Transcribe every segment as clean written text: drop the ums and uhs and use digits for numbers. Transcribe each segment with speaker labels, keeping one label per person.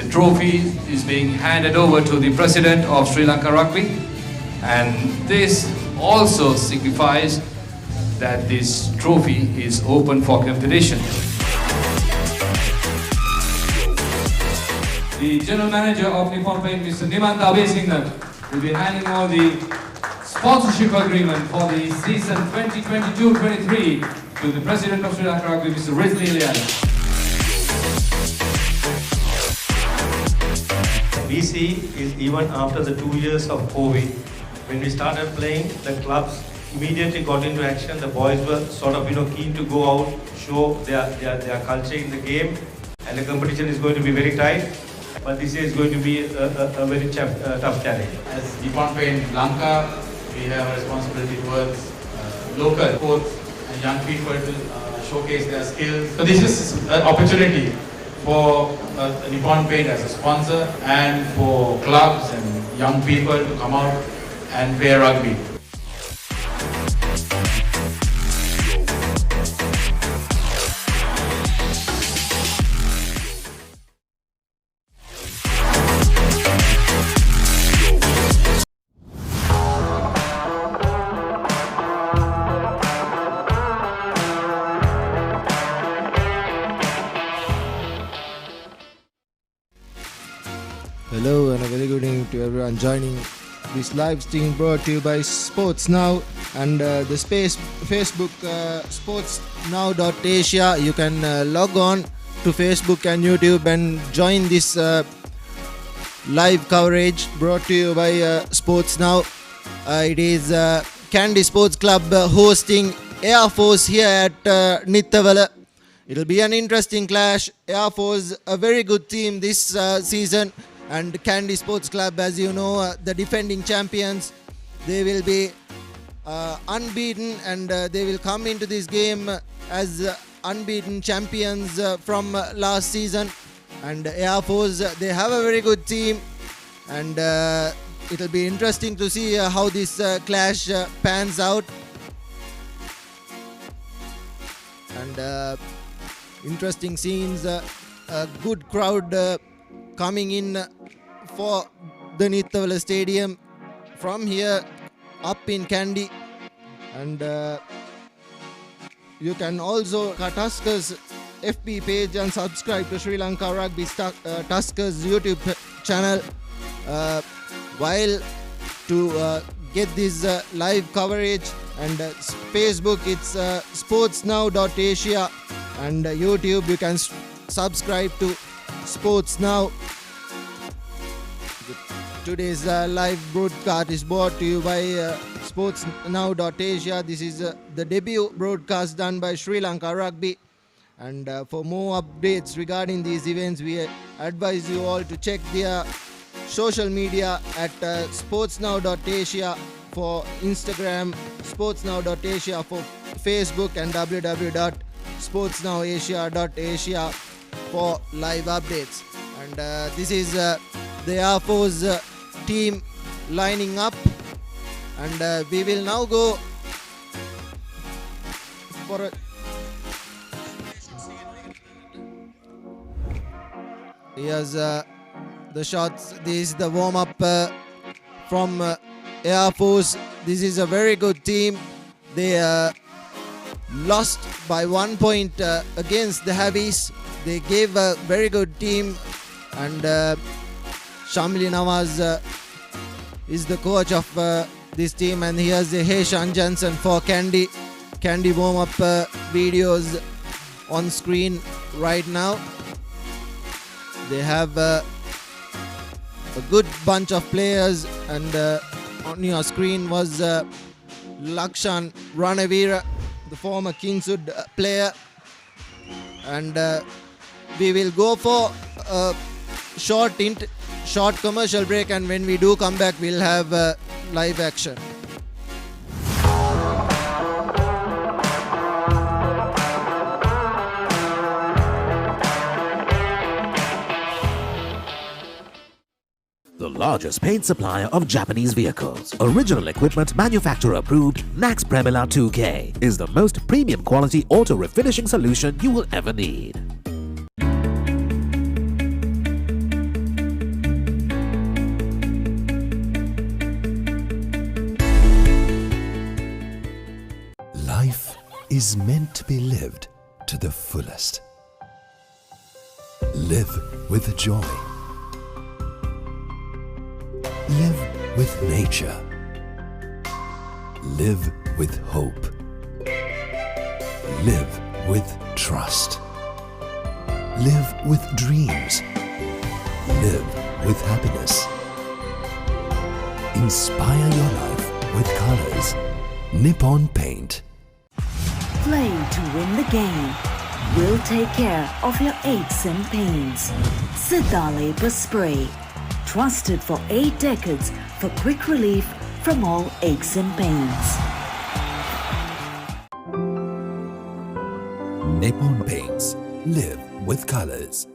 Speaker 1: trophy is being handed over to the President of Sri Lanka Rugby, and this also signifies that this trophy is open for competition. The General Manager of Nippon Paint, Mr. Nippon, will be handing over the sponsorship agreement for the season 2022-23 to the President of Sri Lanka Rugby, Mr. Rizli Ilyas.
Speaker 2: We see is even after the 2 years of COVID, when we started playing, the clubs immediately got into action. The boys were sort of keen to go out, show their culture in the game, and the competition is going to be very tight. But this year is going to be a very tough challenge.
Speaker 3: As Nippon Paint Lanka, we have a responsibility towards local coaches and young people to showcase their skills. So this is an opportunity for Nippon Paint as a sponsor and for clubs and young people to come out and play rugby.
Speaker 4: Hello and a very good evening to everyone joining this live stream brought to you by Sports Now and the Facebook sportsnow.asia. You can log on to Facebook and YouTube and join this live coverage brought to you by Sports Now. It is Kandy Sports Club hosting Air Force here at Nittavala. It'll be an interesting clash. Air Force, a very good team this season. And Kandy Sports Club, as you know, the defending champions, they will be unbeaten and they will come into this game as unbeaten champions from last season. And Air Force, they have a very good team, and it'll be interesting to see how this clash pans out. And interesting scenes, a good crowd coming in for the Nittavala Stadium from here up in Kandy. And you can also Tuskers FB page and subscribe to Sri Lanka Rugby Tuskers YouTube channel. While to get this live coverage, and Facebook it's sportsnow.asia, and YouTube you can subscribe to Sports Now. Today's live broadcast is brought to you by sportsnow.asia. This is the debut broadcast done by Sri Lanka Rugby. And for more updates regarding these events, we advise you all to check their social media at sportsnow.asia for Instagram, sportsnow.asia for Facebook, and www.sportsnowasia.asia for live updates. And this is the Air Force team lining up, and we will now go for a here's the shots. This is the warm-up from Air Force. This is a very good team. They lost by 1 point against the Havis. They gave a very good team, and Shamli Nawaz is the coach of this team, and here's the Heshan Jansen for Kandy. Kandy warm-up videos on screen right now. They have a good bunch of players, and on your screen was Lakshan Ranavira, the former Kingswood player. And we will go for a short commercial break, and when we do come back, we'll have live action.
Speaker 5: The largest paint supplier of Japanese vehicles. Original equipment manufacturer approved, Nax Premila 2K is the most premium quality auto refinishing solution you will ever need.
Speaker 6: is meant to be lived to the fullest. Live with joy. Live with nature. Live with hope. Live with trust. Live with dreams. Live with happiness. Inspire your life with colors. Nippon Paint.
Speaker 7: Play to win the game. We'll take care of your aches and pains. Siddha Spray. Trusted for 8 decades for quick relief from all aches and pains.
Speaker 6: Nippon Paints. Live with colors.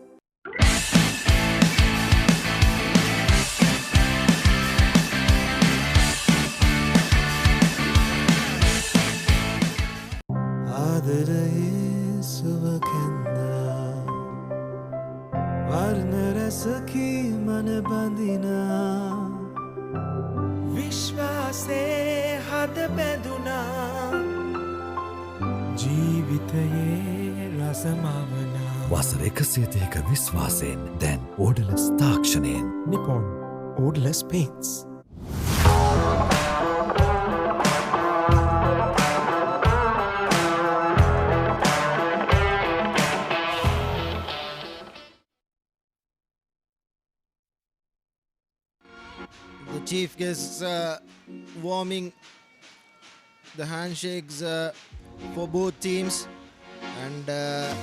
Speaker 6: වසර 130ක විශ්වාසයෙන් දැන් ඕඩලස් තාක්ෂණයෙන් Nippon Odorless Paints.
Speaker 4: The chief guests warming the handshakes for both teams, and the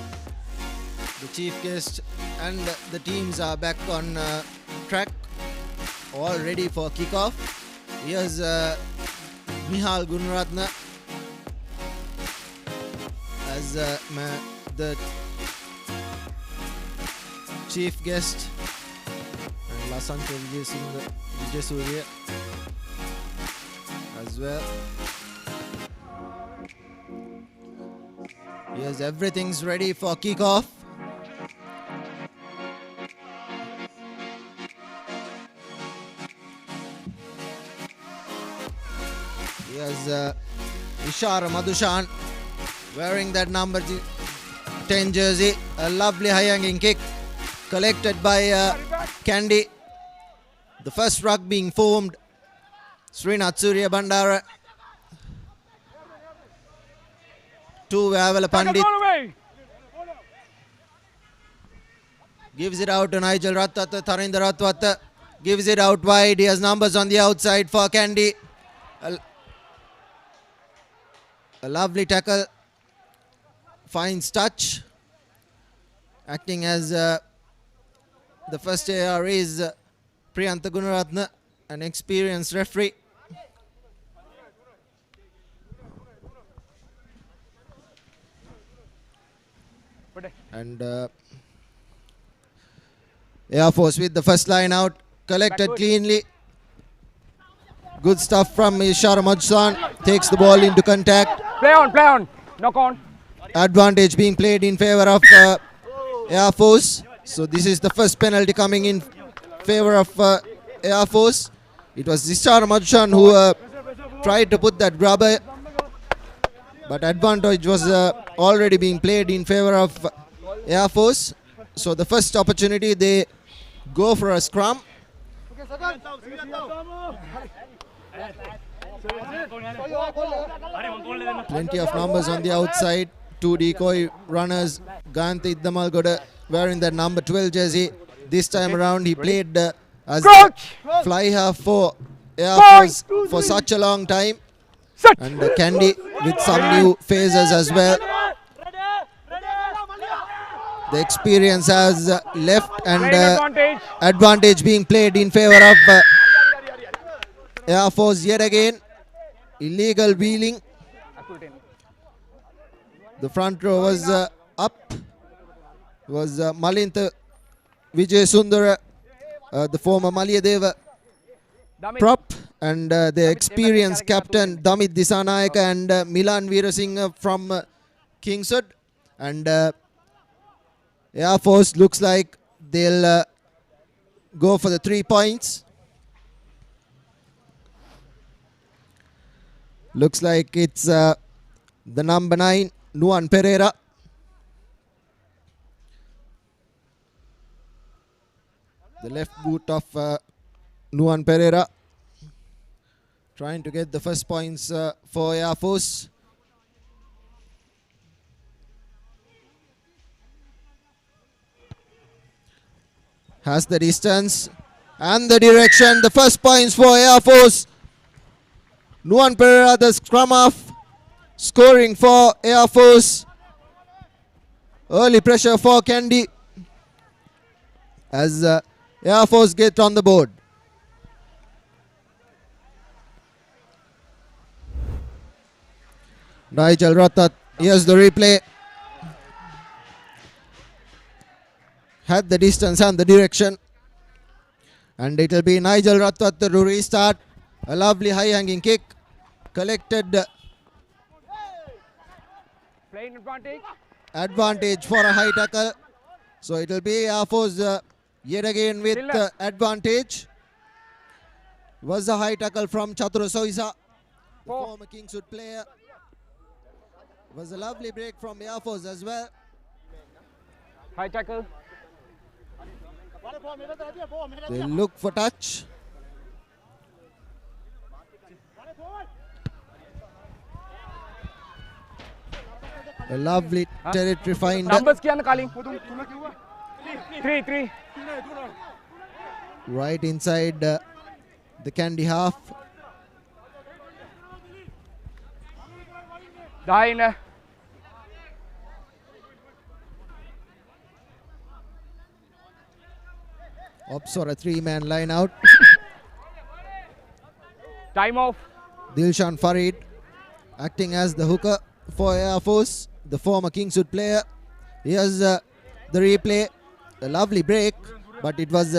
Speaker 4: chief guest and the teams are back on track, all ready for kickoff. Here's Mihal Gunaratna as the chief guest, and Lasanta Vijay as well. Yes, everything's ready for kickoff. Here's Ishara Madhushan wearing that number 10 jersey. A lovely high hanging kick collected by Kandy. The first ruck being formed. Srinath Surya Bandara. To Vavala Pandit. Gives it out to Nigel Ratwata. Tharinder Ratwata gives it out wide. He has numbers on the outside for Kandy. A lovely tackle. Finds touch. Acting as the first AR is Priyantha Gunaratna, an experienced referee. And Air Force with the first line out, collected cleanly. Good stuff from Ishara Madhushan. Takes the ball into contact.
Speaker 8: Play on, knock on.
Speaker 4: Advantage being played in favor of Air Force. So this is the first penalty coming in favor of Air Force. It was Ishara Madhushan who tried to put that grubber, but advantage was already being played in favor of Air Force. So the first opportunity, they go for a scrum. Plenty of numbers on the outside. 2 decoy runners. Gayantha Iddamalgoda wearing that number 12 jersey. This time around he played as fly half for Air Force for such a long time. And Kandy with some new phases as well. The experience has left, and advantage being played in favor of Air Force yet again. Illegal wheeling. The front row was up. Was Malintha Vijay Sundara, the former Maliyadeva prop, and the experienced captain Damit Disanayaka and Milan Veerasinghe from Kingswood. And Air Force looks like they'll go for the 3 points. Looks like it's the number 9, Nuan Pereira. The left boot of Nuan Pereira. Trying to get the first points for Air Force. Has the distance and the direction. The first points for Air Force. Nuan Pereira, the scrum half, scoring for Air Force. Early pressure for Kandy as Air Force get on the board. Nigel Rathat, here's the replay. Had the distance and the direction. And it will be Nigel Rathat to restart. A lovely high hanging kick. Collected.
Speaker 8: Playing advantage.
Speaker 4: Advantage for a high tackle. So it will be Air Force yet again with advantage. Was a high tackle from Chatura Soisa, the former Kingswood player. Was a lovely break from Air Force as well.
Speaker 8: High tackle.
Speaker 4: They look for touch. A lovely territory find.
Speaker 8: Numbers kya calling? 3.
Speaker 4: Right inside the Kandy half.
Speaker 8: Dine.
Speaker 4: Ops for a 3-man line out.
Speaker 8: Time off.
Speaker 4: Dilshan Farid acting as the hooker for Air Force, the former Kingswood player. Here's the replay. A lovely break, but it was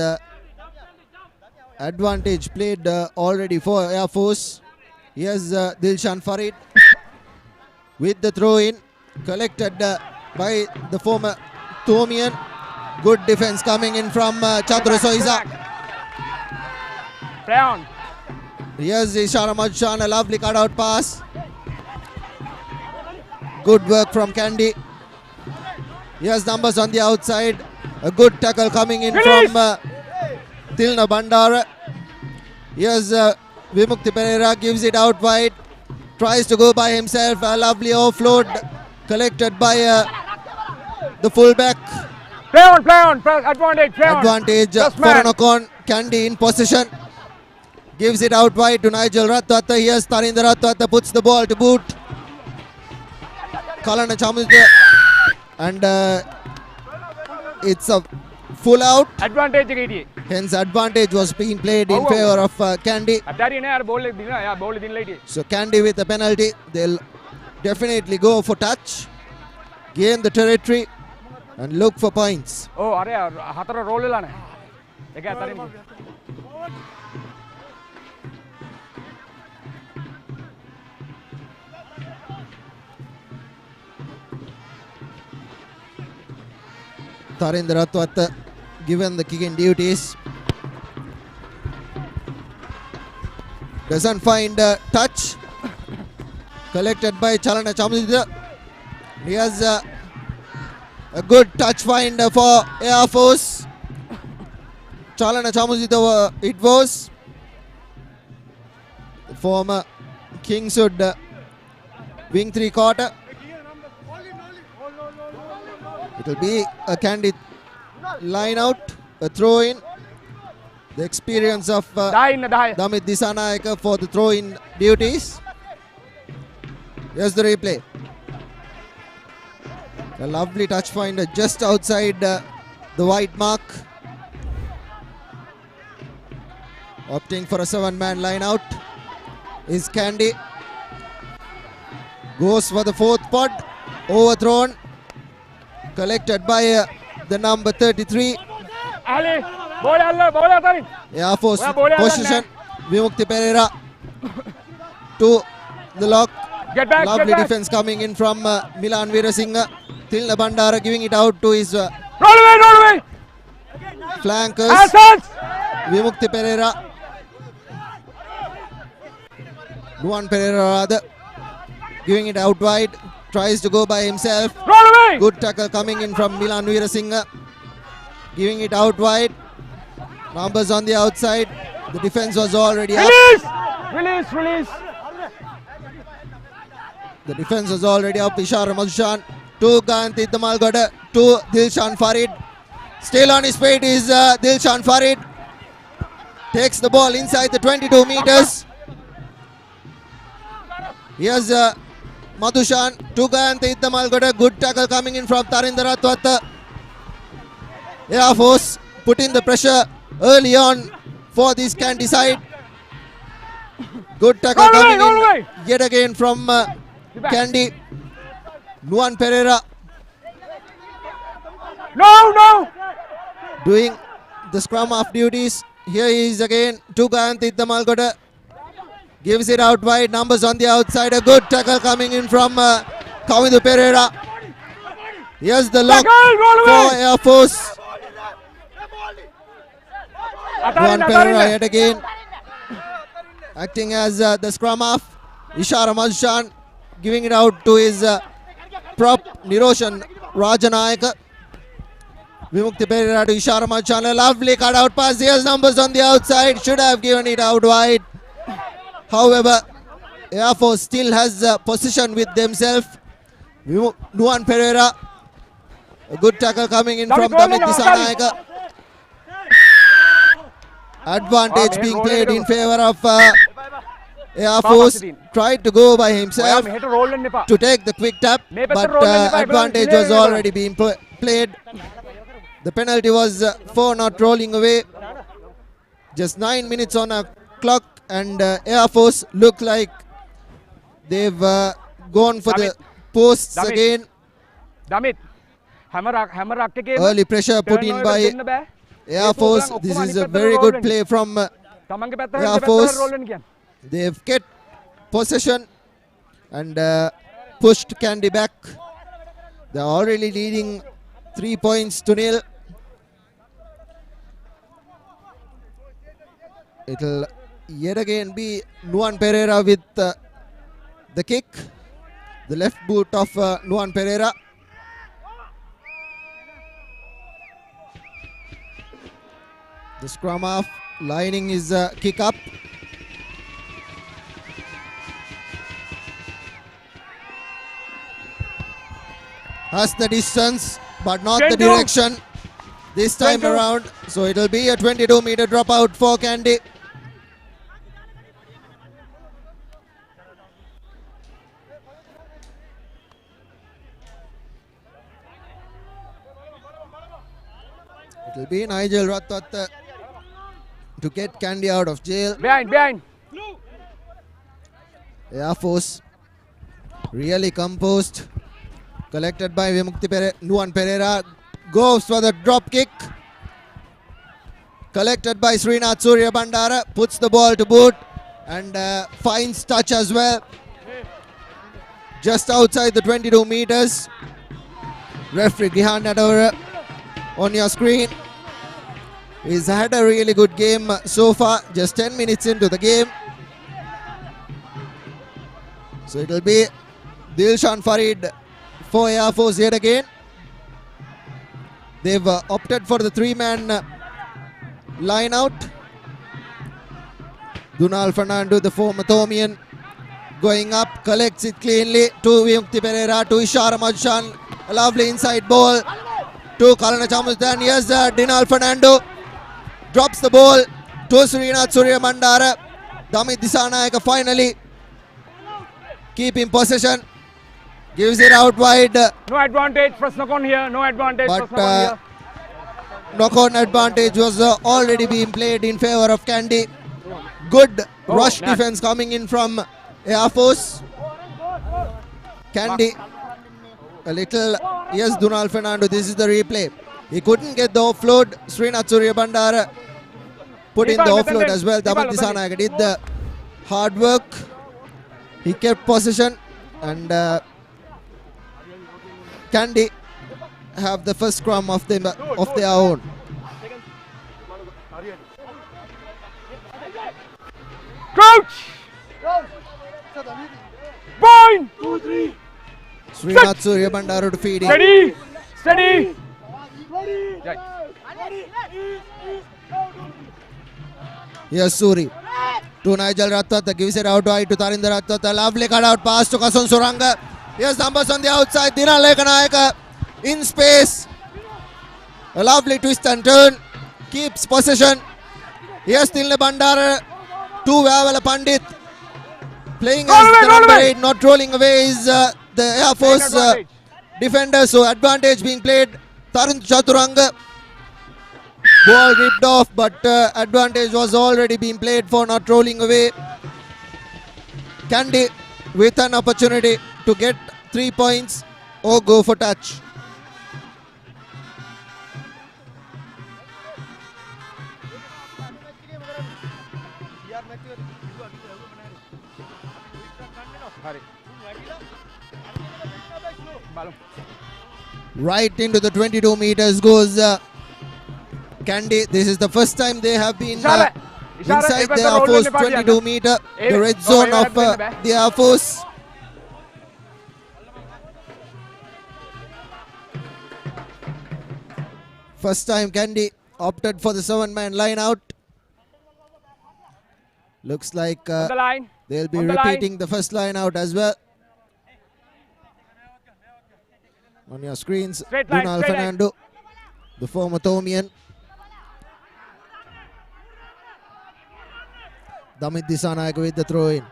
Speaker 4: advantage played already for Air Force. Here's Dilshan Farid with the throw in, collected by the former Tomian. Good defense coming in from Chatura Soisa.
Speaker 8: Play on.
Speaker 4: Here's Ishara Majshan, a lovely cutout pass. Good work from Kandy. Here's numbers on the outside. A good tackle coming in from Tilna Bandara. Here's Vimukti Pereira, gives it out wide. Tries to go by himself. A lovely offload collected by the fullback.
Speaker 8: Play on. Advantage. Play
Speaker 4: Advantage
Speaker 8: on.
Speaker 4: for Nokon. Kandy in possession. Gives it out wide to Nigel Ratwata. Here's Tarinder Ratwata, puts the ball to boot. Kalana Chamuzde. And it's a full out.
Speaker 8: Advantage.
Speaker 4: Hence advantage was being played in favor of Kandy. So Kandy with a penalty. They'll definitely go for touch. Gain the territory. And look for points.
Speaker 8: Oh, are hatara roll lana. Eka tarin.
Speaker 4: Tarinder Ratwat given the kicking duties. Doesn't find touch. Collected by Chalana Chamudita. He has a good touch find for Air Force. Chalana Chamuzita it was. The former Kingswood wing 3/4. It will be a Kandy line out, a throw in. The experience of Damit Disanayaka for the throw in duties. Here's the replay. A lovely touch finder just outside the white mark. Opting for a 7-man line out is Kandy. Goes for the 4th pot. Overthrown. Collected by the number 33. Air Force position. Vimukti Pereira to the lock. Lovely defense coming in from Milan Veerasinghe. Tilna Bandara giving it out to his flankers. Vimukti Pereira. Nuan Pereira rather. giving it out wide. Tries to go by himself.
Speaker 8: Roll away!
Speaker 4: Good tackle coming in from Milan Veerasinghe. Giving it out wide. Numbers on the outside. The defense was already up.
Speaker 8: Release!
Speaker 4: The defense was already up. Ishara Madhushan to Kandy Damalgoda to Dilshan Farid. Still on his feet is Dilshan Farid. Takes the ball inside the 22 meters. Here's Madhushan to Kandy Damalgoda. Good tackle coming in from Tarindra Twat. Air Force putting the pressure early on for this Kandy side. Good tackle coming in yet again from Kandy. Nuan Pereira
Speaker 8: No!
Speaker 4: doing the scrum half duties. Here he is again to Kandy Damalgoda. Gives it out wide. Numbers on the outside. A good tackle coming in from Kavindu Pereira. Here's the lock for Air Force. Nuan Pereira yet again acting as the scrum half. Ishara Madhushan giving it out to his prop Niroshan Rajanayaka. Vimukti Pereira to Ishara Madhushan. A lovely cut out pass. Here's numbers on the outside. Should have given it out wide. However, Air Force still has position with themselves. Nuan Pereira. A good tackle coming in from Damit Disanayaka. Advantage being played in favor of Air Force. Tried to go by himself to take the quick tap, but advantage was already being played. The penalty was for not rolling away. Just 9 minutes on a clock, and Air Force look like they've gone for the posts again. Early pressure put in by Air Force. This is a very good play from Air Force. They've kept possession and pushed Kandy back. They're already leading 3 points to nil. It'll yet again be Nuan Pereira with the kick. The left boot of Nuan Pereira. The scrum half lining his kick up. Has the distance, but not the direction this time around. So it'll be a 22-meter dropout for Kandy. It'll be Nigel Ratwat to get Kandy out of jail.
Speaker 8: Behind.
Speaker 4: Air Force really composed. Collected by Nuan Pereira. Goes for the drop kick. Collected by Srinath Surya Bandara. Puts the ball to boot and finds touch as well. Just outside the 22 meters. Referee Gihan Nadora on your screen. He's had a really good game so far. Just 10 minutes into the game. So it'll be Dilshan Farid for Air Force yet again. They've opted for the 3-man line out. Dunal Fernando, the former Thomian, going up, collects it cleanly to Vimukti Pereira, to Ishara Madhushan. A lovely inside ball to Kalana Chamusdan. Yes, Dinal Fernando drops the ball to Srinath Surya Mandara. Damit Disanayaka finally keeping possession. Gives it out wide.
Speaker 8: No advantage for Snokon here. No advantage for Snokon here.
Speaker 4: Knock-on advantage was already being played in favor of Kandy. Good rush defense coming in from Air Force. Kandy a little. Yes, Dunal Fernando. This is the replay. He couldn't get the offload. Srinath Surya Bandara put in the offload as well. Damit Disanayaka did the hard work. He kept possession, and Kandy have the first scrum of their own.
Speaker 8: Coach! Point!
Speaker 4: Srinath Surya Bandara to feed in.
Speaker 8: Steady! Steady! Right.
Speaker 4: Here's Suri. To Nigel Ratwata, gives it out wide to Tarinder Ratwata. Lovely cut out pass to Kasan Suranga. Here's numbers on the outside. Dina Lekanayaka in space. A lovely twist and turn. Keeps possession. Here's Tilne Bandara to Vavala Pandit. Playing as the number 8, not rolling away is the Air Force defender. So advantage being played. Tarun Chaturanga. Ball ripped off, but advantage was already being played for not rolling away. Kandy with an opportunity to get 3 points or go for touch. Right into the 22 meters goes Kandy. This is the first time they have been inside the Air Force 22 meter, the red zone of the Air Force. First time Kandy opted for the 7-man line out. Looks like they'll be repeating the first line out as well. On your screens, Brunal Fernando, the former Thomian. Damit Disanayaka with the throw in.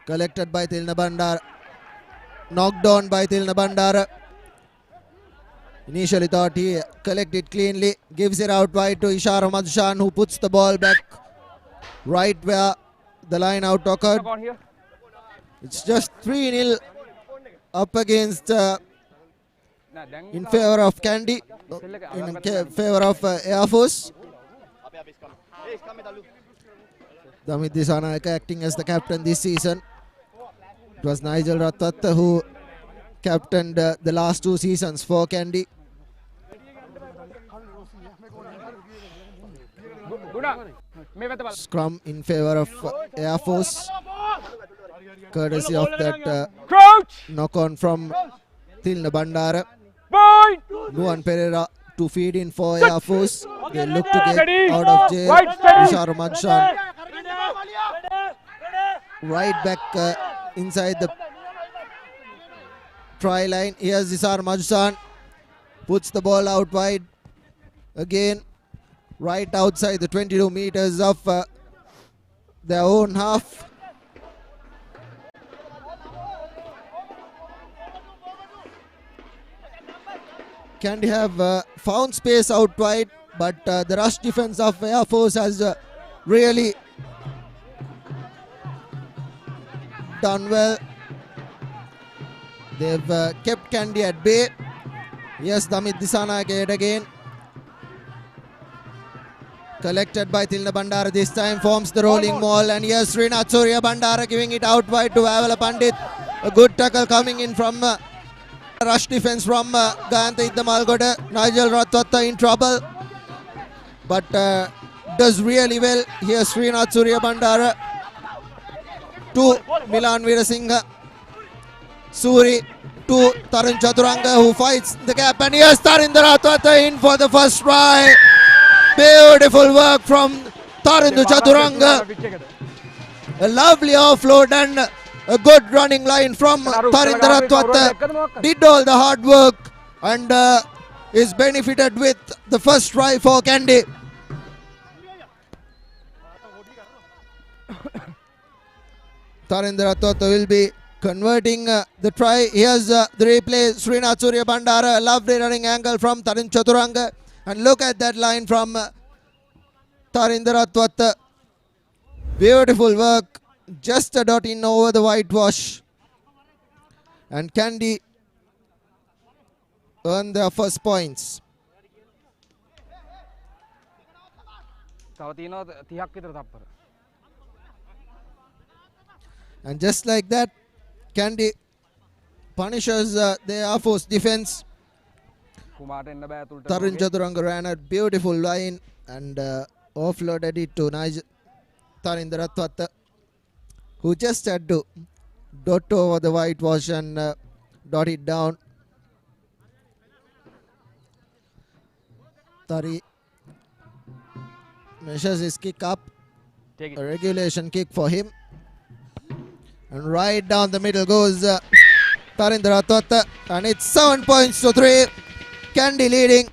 Speaker 4: Collected by Tilna Bandara. Knocked on by Tilna Bandara. Initially thought he collected cleanly. Gives it out wide to Ishara Madhushan, who puts the ball back right where the line out occurred. It's just 3-0 up against in favor of Kandy, in favor of Air Force. Damit Disanayaka acting as the captain this season. It was Nigel Ratwata who captained the last 2 seasons for Kandy. Scrum in favor of Air Force, courtesy of that knock on from Tilna Bandara. Luan Pereira to feed in for Air Force. They look to get out of jail. Ishara Madhushan right back inside the try line. Here's Ishara Madhushan, puts the ball out wide again, right outside the 22 meters of their own half. Kandy have found space out wide, but the rush defense of Air Force has really done well. They've kept Kandy at bay. Yes, Damit Disanayaka yet again. Collected by Tilna Bandara this time, forms the rolling maul, and yes, Srinath Surya Bandara giving it out wide to Vavala Pandit. A good tackle coming in from rush defense from Gayantha Iddamalgoda. Nigel Ratwata in trouble, but does really well. Here's Srinath Surya Bandara to Milan Veerasinghe. Suri to Tarun Chaturanga, who fights the gap, and here's Tarinder Ratwata in for the first try. Beautiful work from Tarinder Chaturanga. A lovely offload and a good running line from Tarinder Ratwata. Did all the hard work and is benefited with the first try for Kandy. Tarinder Ratwata will be converting the try. Here's the replay. Srinath Surya Bandara, a lovely running angle from Tarun Chaturanga. And look at that line from Tarinder Ratwata. Beautiful work. Just a dot in over the whitewash. And Kandy earned their first points. And just like that, Kandy punishes the Air Force defense. Tarun Chaturanga ran a beautiful line and offloaded it to Tarinder Ratwata, who just had to dot over the whitewash and dot it down. Tari measures his kick up.
Speaker 8: Take it.
Speaker 4: A regulation kick for him. And right down the middle goes Tarindra Ratwata. And it's 7 points to 3. Kandy leading.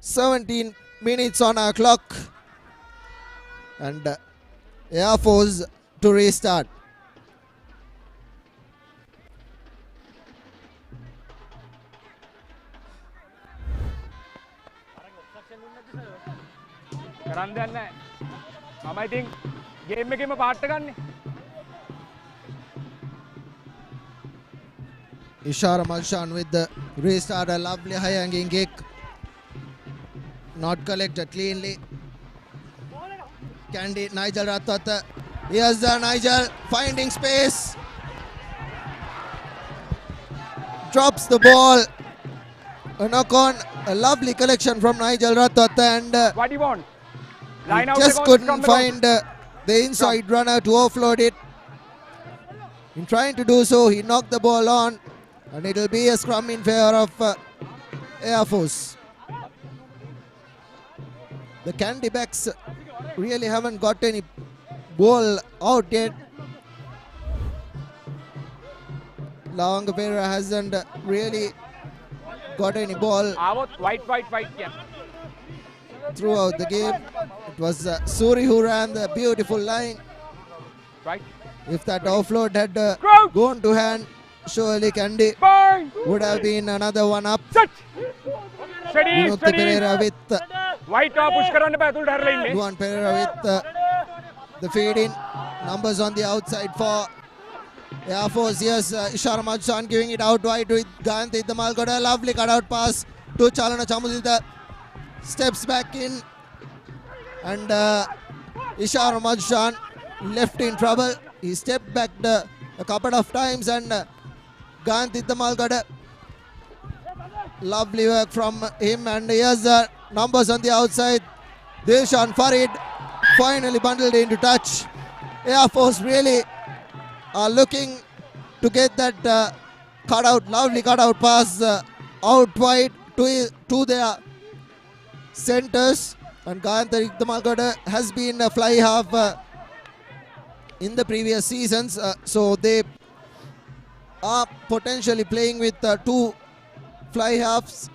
Speaker 4: 17 minutes on our clock. And Air Force to restart.
Speaker 8: කරන්න දෙයක් නැහැ. මම ඉතින් game එකේම part එක ගන්නෙ.
Speaker 4: Ishara Malshan with the restart, a lovely high hanging kick. Not collected cleanly. Kandy, Nigel Ratwata. Here's Nigel finding space. Drops the ball. A knock on. A lovely collection from Nigel Ratwata, and
Speaker 8: What do you want?
Speaker 4: he
Speaker 8: Line out
Speaker 4: just
Speaker 8: the
Speaker 4: couldn't find the inside runner to offload it. In trying to do so, he knocked the ball on, and it will be a scrum in favor of Air Force. The Kandy backs really haven't got any ball out yet. Lanka Pereira hasn't really got any ball
Speaker 8: ආවොත් white කියන.
Speaker 4: throughout the game. It was Suri who ran the beautiful line.
Speaker 8: Right.
Speaker 4: If that offload had
Speaker 8: Crouch.
Speaker 4: gone to hand, surely Kandy
Speaker 8: Fine.
Speaker 4: would have been another one up.
Speaker 8: Set. Steady,
Speaker 4: Vinod
Speaker 8: steady.
Speaker 4: Pereira with
Speaker 8: White top push කරන්න බෑ තුලට හැරලා ඉන්නේ.
Speaker 4: Luan Pereira with the feed in. Numbers on the outside for Air Force. Yes, Ishara Majsan giving it out wide with Gayanthi Iddamal. Got a lovely cutout pass to Chalana Chamudita. Steps back in, and Ishara Majsan left in trouble. He stepped back a couple of times, and Gayanthi Iddamal got a lovely work from him. And here's numbers on the outside. Dilshan Farid finally bundled into touch. Air Force really are looking to get that cutout, lovely cutout pass out wide to their centers. And Gayanthi Iddamal has been a fly half in the previous seasons, so they are potentially playing with two fly halves.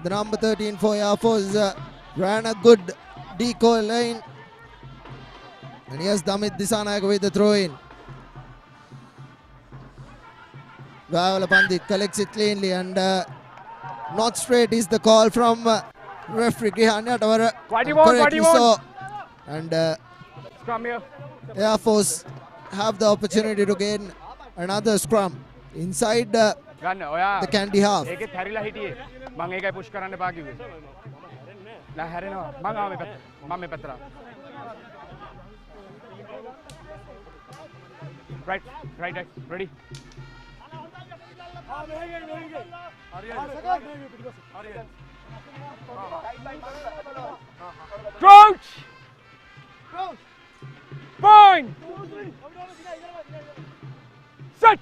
Speaker 4: The number 13 for Air Force ran a good decoy line. And here's Damit Disanayak with the throw in. Vavala Pandit collects it cleanly, and not straight is the call from referee Grihan Yatawara.
Speaker 8: What do you want? What do you want?
Speaker 4: And
Speaker 8: Scrum here.
Speaker 4: Air Force have the opportunity to gain another scrum inside
Speaker 8: ගන්න ඔයා.
Speaker 4: the Kandy half.
Speaker 8: ඒකෙත් හැරිලා හිටියේ. මම ඒකයි push කරන්න එපා කිව්වේ. නෑ හැරෙනවා. මම ආව මේ පැත්ත. මම මේ පැත්තට ආවා. Right, ready. Crouch! Point! Set!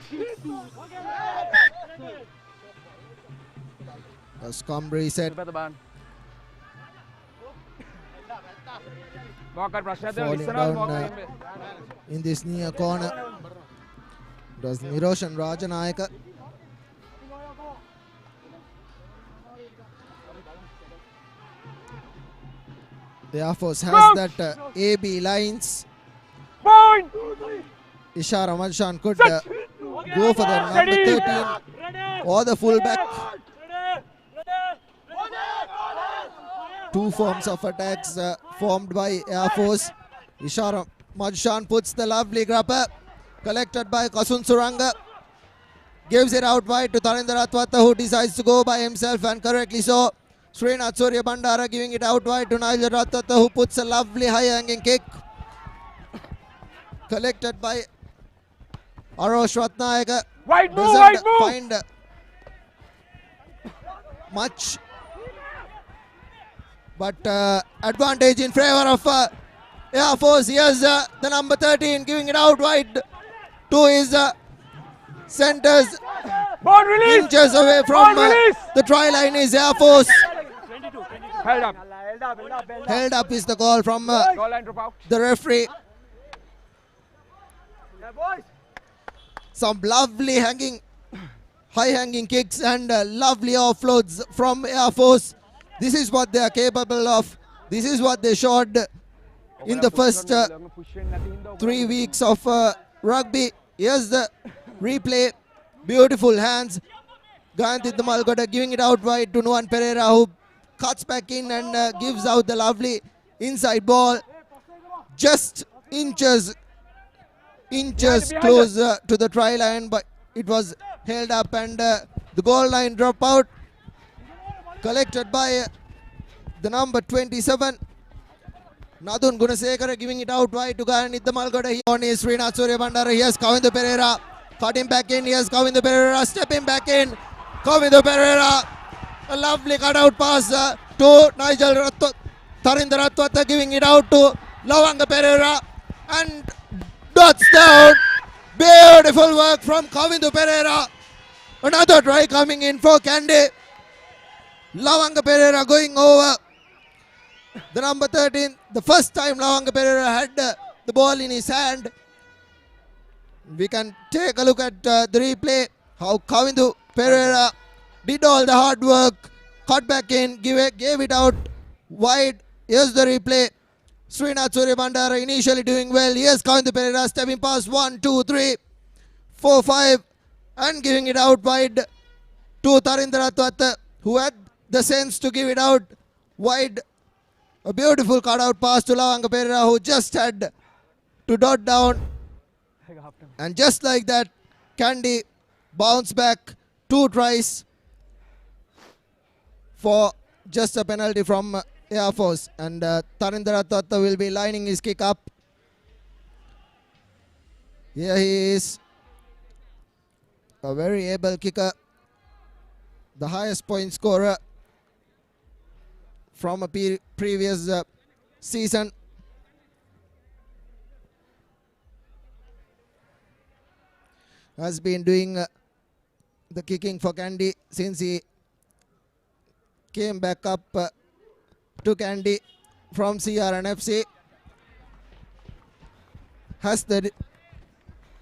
Speaker 4: A scrum reset. Falling down in this near corner. It was Niroshan Rajanayaka. The Air Force has that AB lines.
Speaker 8: Point!
Speaker 4: Ishara Malshan could go for the number 13 or the fullback. Two forms of attacks formed by Air Force. Ishara Malshan puts the lovely grabber, collected by Kasun Suranga. Gives it out wide to Tarindra Ratwata, who decides to go by himself, and correctly so. Srinath Surya Bandara giving it out wide to Nigel Ratwata, who puts a lovely high hanging kick. Collected by Arosh Ratnayaka.
Speaker 8: Right move,
Speaker 4: Doesn't
Speaker 8: right move.
Speaker 4: find much, but advantage in favor of Air Force. Here's the number 13 giving it out wide to his centers.
Speaker 8: Ball release.
Speaker 4: Inches away from the try line is Air Force.
Speaker 8: Held up.
Speaker 4: Held up is the call from
Speaker 8: Goal line drop out.
Speaker 4: the referee. Some lovely high hanging kicks and lovely offloads from Air Force. This is what they are capable of. This is what they showed in the first 3 weeks of rugby. Here's the replay. Beautiful hands. Gayantith Malgoda giving it out wide to Nuwan Pereira, who cuts back in and gives out the lovely inside ball. Just inches close to the try line, but it was held up and the goal line drop out. Collected by the number 27. Nadun Gunasekara giving it out wide to Gayantith Malgoda. On is Srinath Suryabandara. Here's Kavindu Pereira. Cutting back in. Here's Kavindu Pereira stepping back in. Kavindu Pereira. A lovely cutout pass to Nigel Tarinder Ratwata, giving it out to Lavanga Pereira. And dots down. Beautiful work from Kavindu Pereira. Another try coming in for Kandy. Lavanga Pereira going over the number 13. The first time Lavanga Pereira had the ball in his hand. We can take a look at the replay. How Kavindu Pereira did all the hard work. Cut back in, gave it out wide. Here's the replay. Srinath Suryabandara initially doing well. Here's Kavindu Pereira stepping past 1, 2, 3, 4, 5 and giving it out wide to Tarinder Ratwata, who had the sense to give it out wide. A beautiful cutout pass to Lavanga Pereira, who just had to dot down. And just like that, Kandy bounced back 2 tries for just a penalty from Air Force. And Tarinder Ratwata will be lining his kick up. Here he is. A very able kicker. The highest point scorer from a previous season. Has been doing the kicking for Kandy since he came back up to Kandy from CRNFC. Has the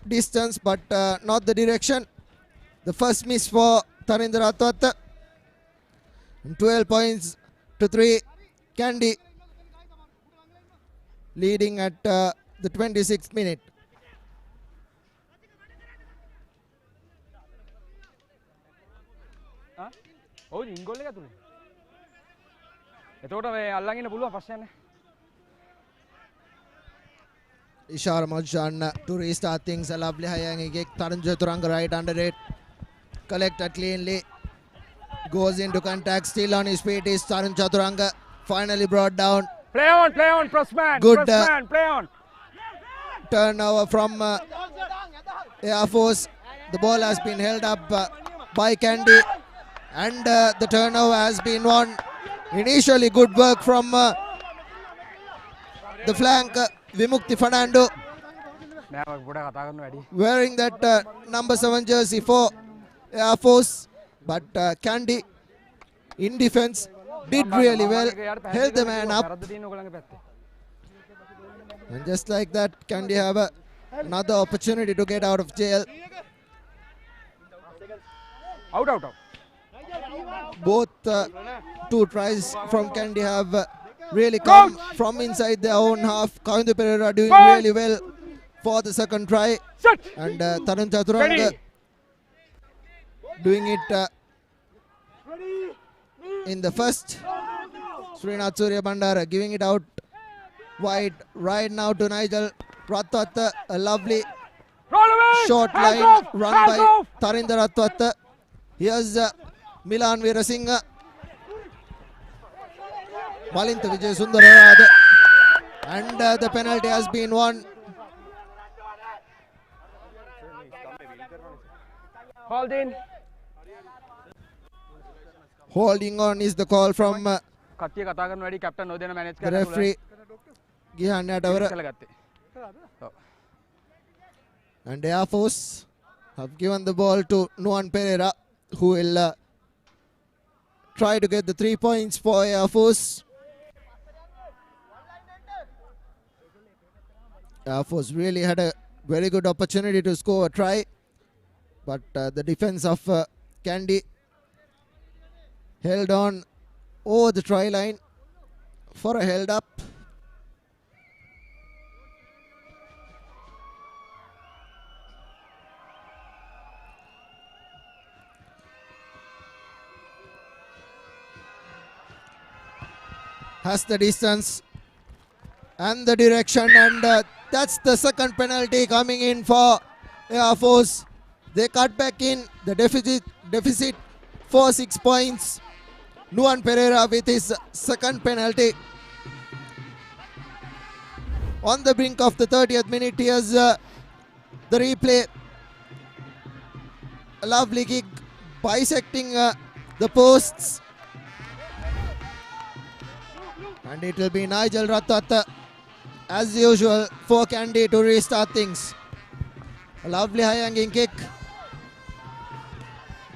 Speaker 4: distance but not the direction. The first miss for Tarinder Ratwata. 12 points to 3. Kandy leading at the 26th minute.
Speaker 8: Oh, Ingol එක තුනේ. එතකොට මේ අල්ලන් ඉන්න පුළුවන් පස්සේ යන්නේ.
Speaker 4: Ishara Mojan to restart things. A lovely high hanging kick. Tarun Chaturanga right under it. Collected cleanly. Goes into contact. Still on his feet is Tarun Chaturanga. Finally brought down.
Speaker 8: Play on, Pressman.
Speaker 4: Good
Speaker 8: Pressman, play on.
Speaker 4: Turnover from Air Force. The ball has been held up by Kandy. And the turnover has been won. Initially good work from the flank. Vimukti Fernando wearing that number 7 jersey for Air Force. But Kandy in defense did really well. Held the man up. And just like that, Kandy have another opportunity to get out of jail.
Speaker 8: Out.
Speaker 4: Both 2 tries from Kandy have really come from inside their own half. Kavindu Pereira doing really well for the second try. And Tarun Chaturanga doing it in the first. Srinath Suryabandara giving it out wide right now to Nigel Ratwata. A lovely short line run by Tarinder Ratwata. Here's Milan Veerasinghe. Malinta Vijay Sundararada. And the penalty has been won.
Speaker 8: Called in.
Speaker 4: Holding on is the call from the
Speaker 8: කට්ටිය කතා කරන වැඩි captain නොදෙන manage
Speaker 4: referee. ගියන්න යටවර.
Speaker 8: කළ ගත්තේ. ඔව්.
Speaker 4: And Air Force have given the ball to Nuan Pereira, who will try to get the 3 points for Air Force. Air Force really had a very good opportunity to score a try, but the defense of Kandy held on over the try line for a held up. Has the distance and the direction, and that's the second penalty coming in for Air Force. They cut back in the deficit for 6 points. Nuan Pereira with his second penalty. On the brink of the 30th minute, here's the replay. A lovely kick bisecting the posts. And it will be Nigel Ratat as usual for Kandy to restart things. A lovely high hanging kick.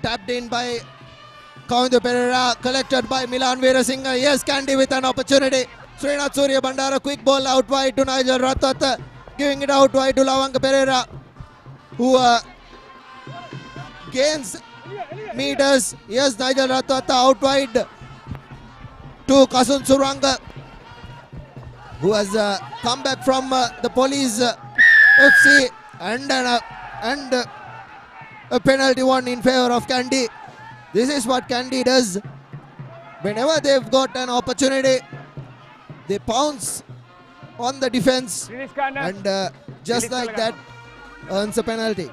Speaker 4: Tapped in by Kaundu Pereira, collected by Milan Veerasinghe. Yes, Kandy with an opportunity. Srinath Surya Bandara, quick ball out wide to Nigel Ratat, giving it out wide to Lanka Pereira, who gains meters. Yes, Nigel Ratat out wide to Kasun Suranga, who has come back from the Police FC, and a penalty one in favor of Kandy. This is what Kandy does. Whenever they've got an opportunity, they pounce on the defense, and just like that earns a penalty.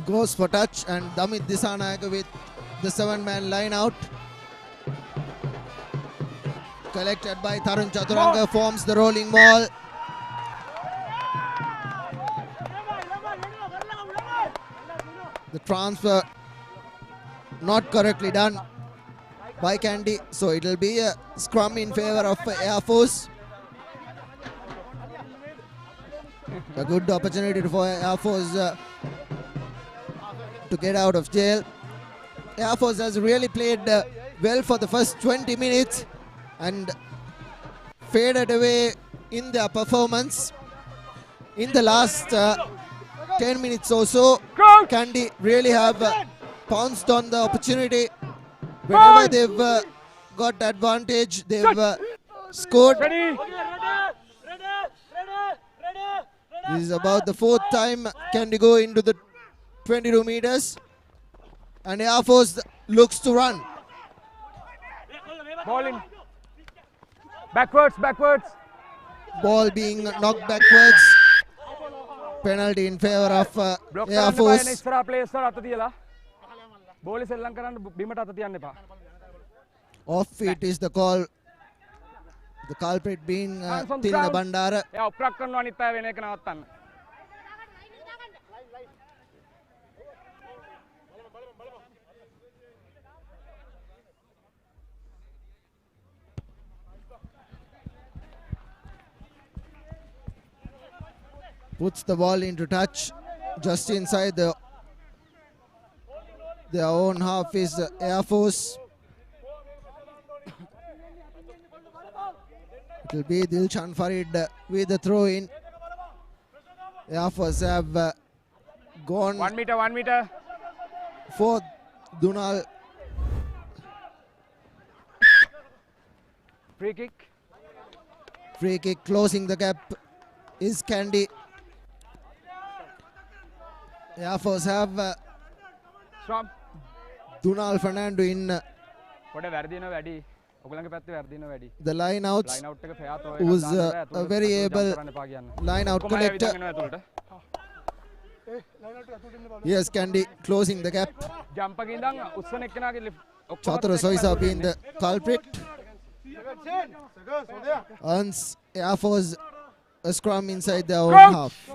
Speaker 4: Goes for touch, and Damit Disanayaka with the 7-man line out. Collected by Tarun Chaturanga, forms the rolling ball. The transfer not correctly done by Kandy, so it will be a scrum in favor of Air Force. A good opportunity for Air Force to get out of jail. Air Force has really played well for the first 20 minutes and faded away in their performance. In the last 10 minutes or so, Kandy really have pounced on the opportunity. Whenever they've got advantage, they've scored. This is about the 4th time Kandy go into the 22 meters, and Air Force looks to run.
Speaker 8: Ball in. Backwards.
Speaker 4: Ball being knocked backwards. Penalty in favor of Air Force. Off feet is the call. The culprit being Tilna Bandara. Puts the ball into touch just inside their own half is Air Force. It will be Dilshan Farid with the throw in. Air Force have gone
Speaker 8: 1 meter.
Speaker 4: for Dunal.
Speaker 8: Free kick.
Speaker 4: Closing the gap is Kandy. Air Force have Dunal Fernando in the line outs, who's a very able line out collector. Yes, Kandy closing the gap. Chatura Soisa being the culprit. Earns Air Force a scrum inside their own
Speaker 8: Scrum.
Speaker 4: half.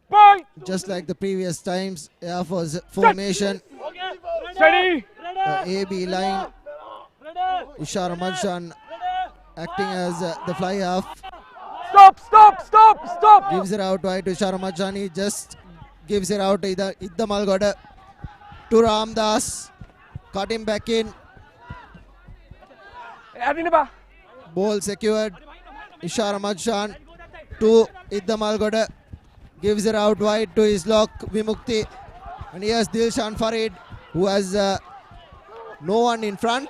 Speaker 8: Point.
Speaker 4: Just like the previous times, Air Force formation,
Speaker 8: Steady.
Speaker 4: AB line, Ishara Madshan acting as the fly half.
Speaker 8: Stop.
Speaker 4: Gives it out wide to Ishara Madshan. He just gives it out to Idda Malgoda to Ramdas. Cut him back in. Ball secured. Ishara Madshan to Idda Malgoda. Gives it out wide to his lock Vimukti. And here's Dilshan Farid, who has no one in front.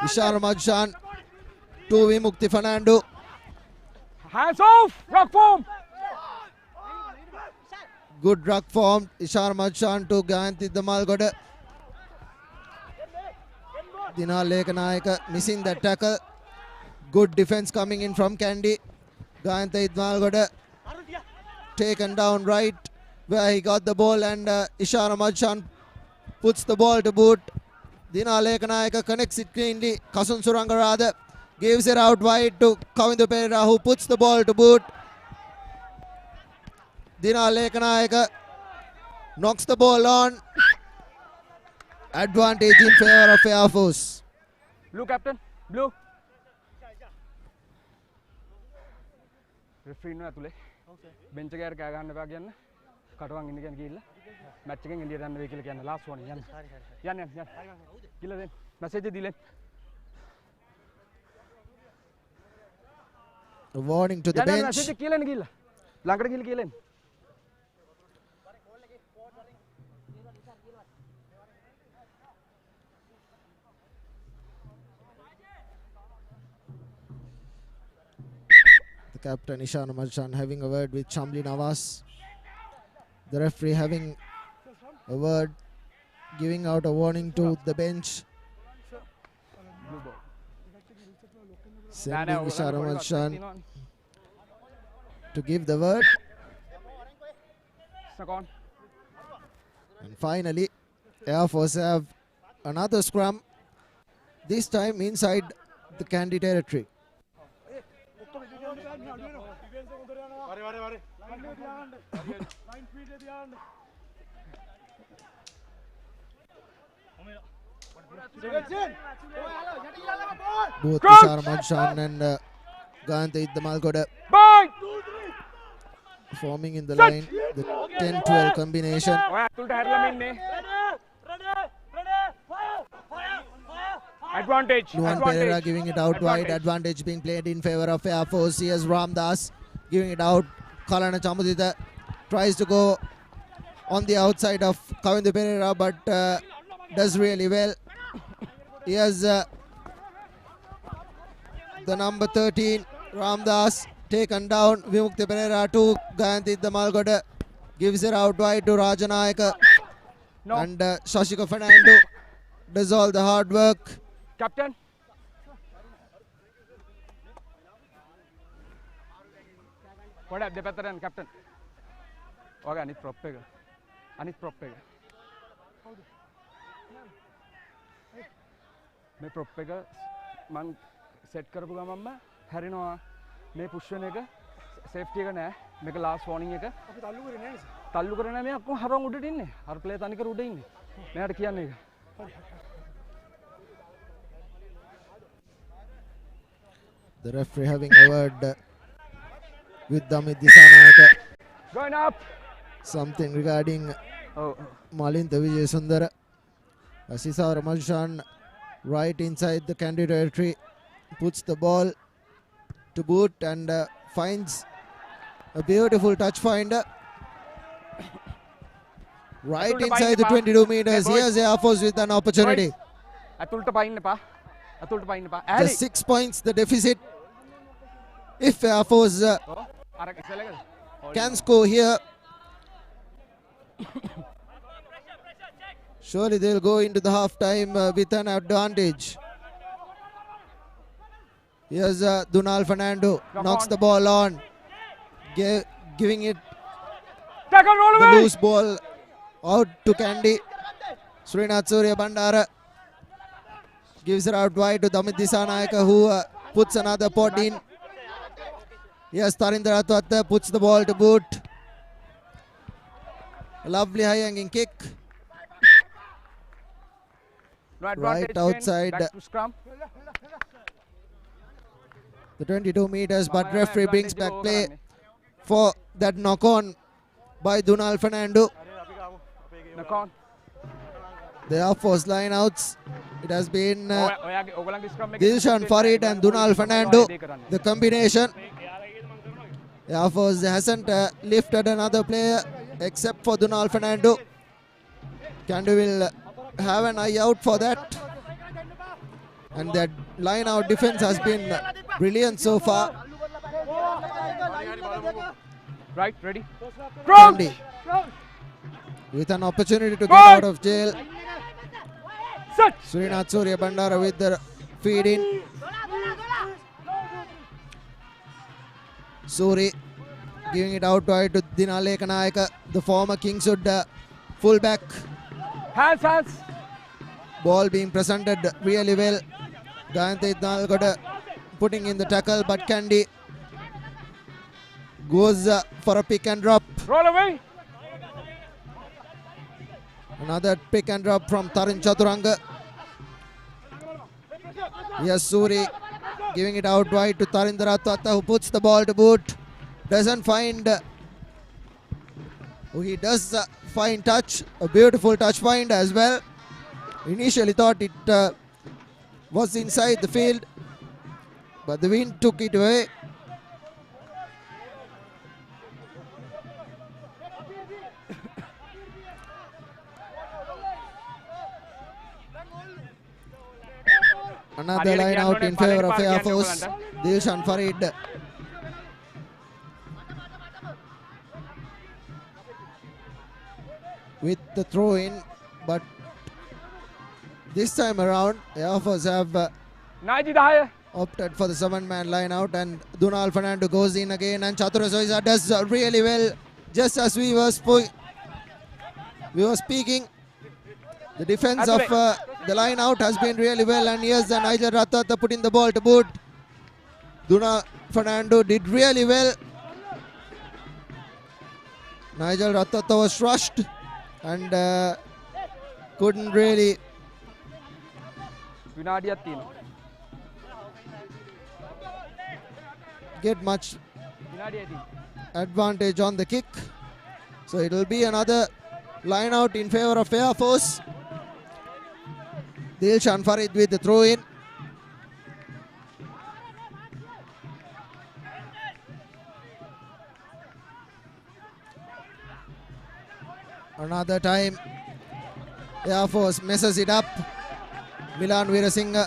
Speaker 4: Ishara Madshan to Vimukti Fernando.
Speaker 8: Hands off. Rock form.
Speaker 4: Good ruck form. Ishara Madshan to Gayanti Damalgoda. Dinal Lekanayaka missing that tackle. Good defense coming in from Kandy. Gayanti Damalgoda taken down right where he got the ball, and Ishara Madshan puts the ball to boot. Dinal Lekanayaka connects it cleanly. Kasun Surangarada gives it out wide to Kavindu Pereira, who puts the ball to boot. Dinal Lekanayaka knocks the ball on. Advantage in favor of Air Force.
Speaker 8: Blue captain. Blue. Referee no atule. Bench එකේ කෑ ගන්න එපා කියන්න. කටුවන් ඉන්න කියන ගිහිල්ලා match එකෙන් එළියට යන්න වෙයි කියලා කියන්න. ලාස්ට් වෝනින් යන්න. යන්න. කියලා දෙන්න. මැසේජ් එක දීලා.
Speaker 4: A warning to the bench.
Speaker 8: Message එක කියලා එන්න ගිහිල්ලා. ළඟට ගිහිල්ලා කියලා එන්න.
Speaker 4: Captain Ishana Madshan having a word with Shamli Nawaz. The referee having a word, giving out a warning to the bench. Sending Ishana Madshan to give the word. And finally, Air Force have another scrum, this time inside the Kandy territory. Both Ishara Madshan and Gayanti Damalgoda forming in the line, the 10-12 combination.
Speaker 8: Advantage.
Speaker 4: Nuwan Pereira giving it out wide. Advantage being played in favor of Air Force. Here's Ramdas giving it out. Kalana Chamudita tries to go on the outside of Kavindu Pereira, but does really well. Here's the number 13, Ramdas, taken down. Vimukti Pereira to Gayanti Damalgoda. Gives it out wide to Rajanayaka.
Speaker 8: No.
Speaker 4: And Shashika Fernando does all the hard work.
Speaker 8: Captain. What up, Depattaran, Captain? Okay, anit prop එක. මේ prop එක මං set කරපු ගමන්ම හැරෙනවා. මේ push වෙන එක safety එක නෑ. මේක last warning එක. අපි තල්ලු කරේ නෑ නේද? තල්ලු කරේ නෑ. මේ ඔක්කොම හරවම් උඩට ඉන්නේ. අර play තනිකර උඩ ඉන්නේ. මෙයාට කියන්නේ ඒක.
Speaker 4: The referee having a word with Damit Disanayaka.
Speaker 8: Going up.
Speaker 4: Something regarding Malinta Vijay Sundara. Asisar Madshan right inside the Kandy territory puts the ball to boot and finds a beautiful touch finder. Right inside the 22 meters. Here's Air Force with an opportunity. Just 6 points the deficit. If Air Force can score here, surely they'll go into the half time with an advantage. Here's Dunal Fernando, knocks the ball on, giving it the loose ball out to Kandy. Srinath Surya Bandara gives it out wide to Damit Disanayaka, who puts another pot in. Yes, Tarindra Ratwatta puts the ball to boot. A lovely high hanging kick. Right outside
Speaker 8: back to scrum.
Speaker 4: the 22 meters, but referee brings back play for that knock on by Dunal Fernando.
Speaker 8: Knock on.
Speaker 4: They are forced line outs. It has been
Speaker 8: Dilshan
Speaker 4: Dilshan Farid and Dunal Fernando, the combination. Air Force hasn't lifted another player except for Dunal Fernando. Kandy will have an eye out for that. And that line out defense has been brilliant so far.
Speaker 8: Right, ready?
Speaker 4: Kandy with an opportunity to get out of jail. Srinath Surya Bandara with the feed in. Suri giving it out wide to Dinaleka Nayaka, the former Kingswood fullback.
Speaker 8: Hands.
Speaker 4: Ball being presented really well. Gayante Nalgoda putting in the tackle, but Kandy goes for a pick and drop.
Speaker 8: Roll away.
Speaker 4: Another pick and drop from Tarin Chaturanga. Yes, Suri giving it out wide to Tarindra Ratwatta, who puts the ball to boot. Doesn't find. He does find touch. A beautiful touch find as well. Initially thought it was inside the field, but the wind took it away. Another line out in favour of Air Force. Dilshan Farid. With the throw in, but this time around Air Force have opted for the 7-man line out, and Dunal Fernando goes in again, and Chatura Soisa does really well. Just as we were speaking, the defense of the line out has been really well, and here's the Nigel Ratwatta putting the ball to boot. Dunal Fernando did really well. Nigel Ratwatta was rushed and couldn't really get much advantage on the kick. So it will be another line out in favour of Air Force. Dilshan Farid with the throw in. Another time Air Force messes it up. Milan Veerasinghe,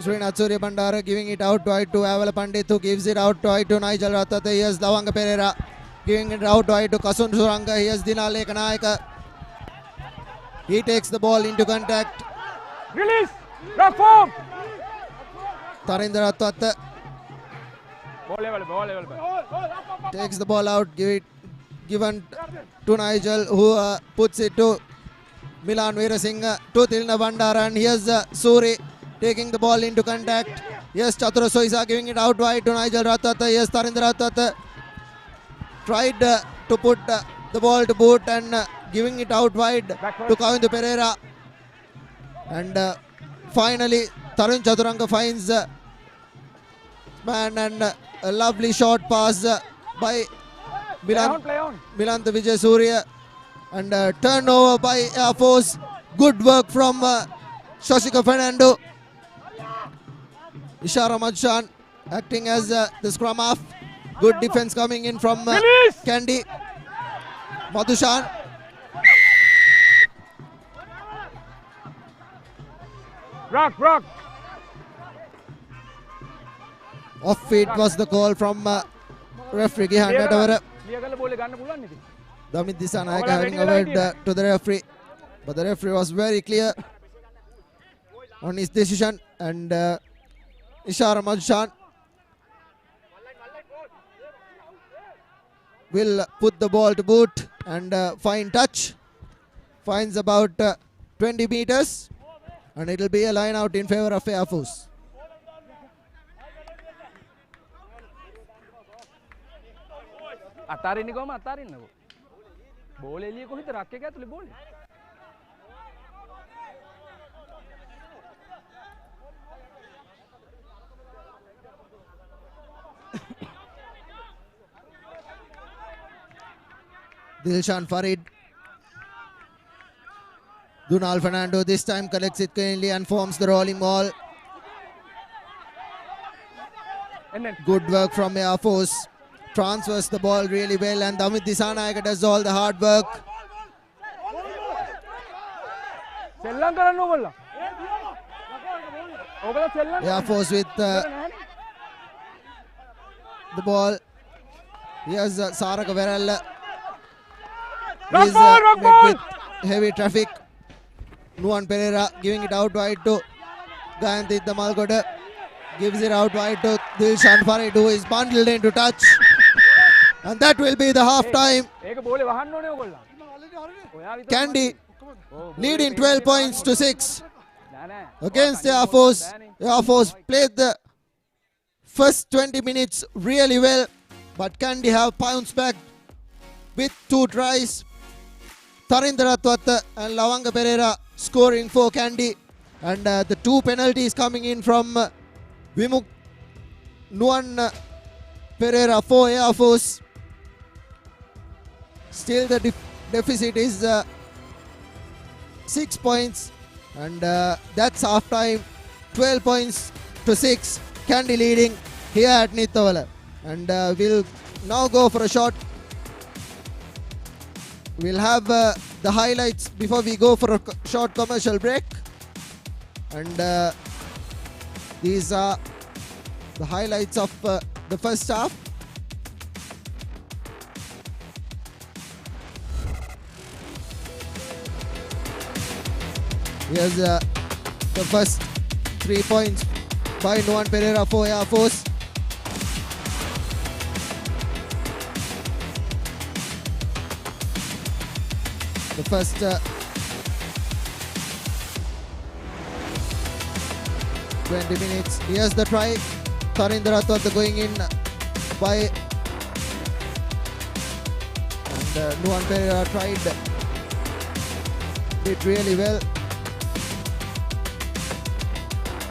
Speaker 4: Srinath Surya Bandara giving it out wide to Avala Pandit, who gives it out wide to Nigel Ratwatta. Here's Lavanga Pereira giving it out wide to Kasun Suranga. Here's Dinaleka Nayaka. He takes the ball into contact.
Speaker 8: Release! Rock form!
Speaker 4: Tarindra Ratwatta takes the ball out, given to Nigel, who puts it to Milan Veerasinghe, to Tilna Bandara, and here's Suri taking the ball into contact. Yes, Chatura Soisa giving it out wide to Nigel Ratwatta. Yes, Tarindra Ratwatta tried to put the ball to boot and giving it out wide to Kavindu Pereira. And finally, Tarun Chaturanga finds man, and a lovely short pass by Milanta Vijay Surya, and turnover by Air Force. Good work from Shashika Fernando. Ishara Madushan acting as the scrum half. Good defense coming in from Kandy. Madushan.
Speaker 8: Rock.
Speaker 4: Off feet was the call from referee Gihan Natawara. Damit Disanayaka having a word to the referee, but the referee was very clear on his decision, and Ishara Madushan will put the ball to boot and find touch. Finds about 20 meters. And it will be a line out in favor of Air Force.
Speaker 8: අතාරින්නේ කොහම අතාරින්නකෝ බෝල එළිය කොහෙද රක් එක ඇතුලේ බෝලේ
Speaker 4: Dilshan Farid. Dunal Fernando this time collects it cleanly and forms the rolling ball.
Speaker 8: And then
Speaker 4: Good work from Air Force. Transfers the ball really well and Damit Disanayaka does all the hard work.
Speaker 8: සෙල්ලම් කරන්න ඕගොල්ලෝ ඕගොල්ලෝ සෙල්ලම්
Speaker 4: Air Force with the ball. Here's Saraka Verella. He's met with heavy traffic. Nuwan Pereira giving it out wide to Gayanthi Damalgoda. Gives it out wide to Dilshan Farid who is bundled into touch. And that will be the half time.
Speaker 8: ඒක බෝලේ වහන්න ඕනේ ඕගොල්ලෝ
Speaker 4: Kandy leading 12 points to 6 against the Air Force. Air Force played the first 20 minutes really well, but Kandy have bounced back with 2 tries. Tarindra Twata and Lavanga Pereira scoring for Kandy, and the 2 penalties coming in from Vimuk Nuwan Pereira for Air Force. Still the deficit is 6 points, and that's half time. 12 points to 6. Kandy leading here at Nithavala, and we'll now go for a short. We'll have the highlights before we go for a short commercial break, and these are the highlights of the first half. Here's the first 3 points by Nuwan Pereira for Air Force. The first 20 minutes. Here's the try. Tarindra Twata going in by, and Nuwan Pereira tried, did really well.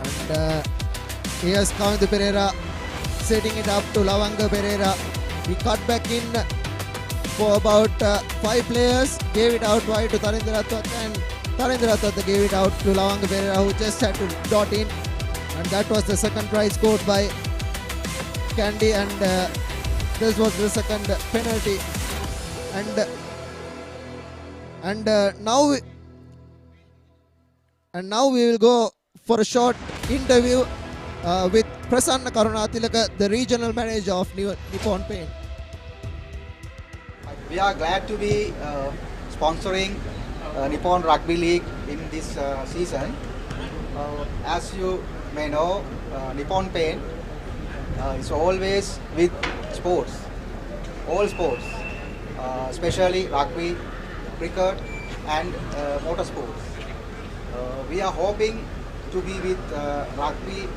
Speaker 4: And here's Kandy Pereira setting it up to Lavanga Pereira. He cut back in for about 5 players, gave it out wide to Tarindra Twata, and Tarindra Twata gave it out to Lavanga Pereira, who just had to dot in, and that was the second try scored by Kandy, and this was the second penalty, and now we will go for a short interview with Prasanna Karunatilaka, the regional manager of Nippon Paint.
Speaker 9: We are glad to be sponsoring Nippon Rugby League in this season. As you may know, Nippon Paint is always with sports, all sports, especially rugby, cricket and motorsports. We are hoping to be with rugby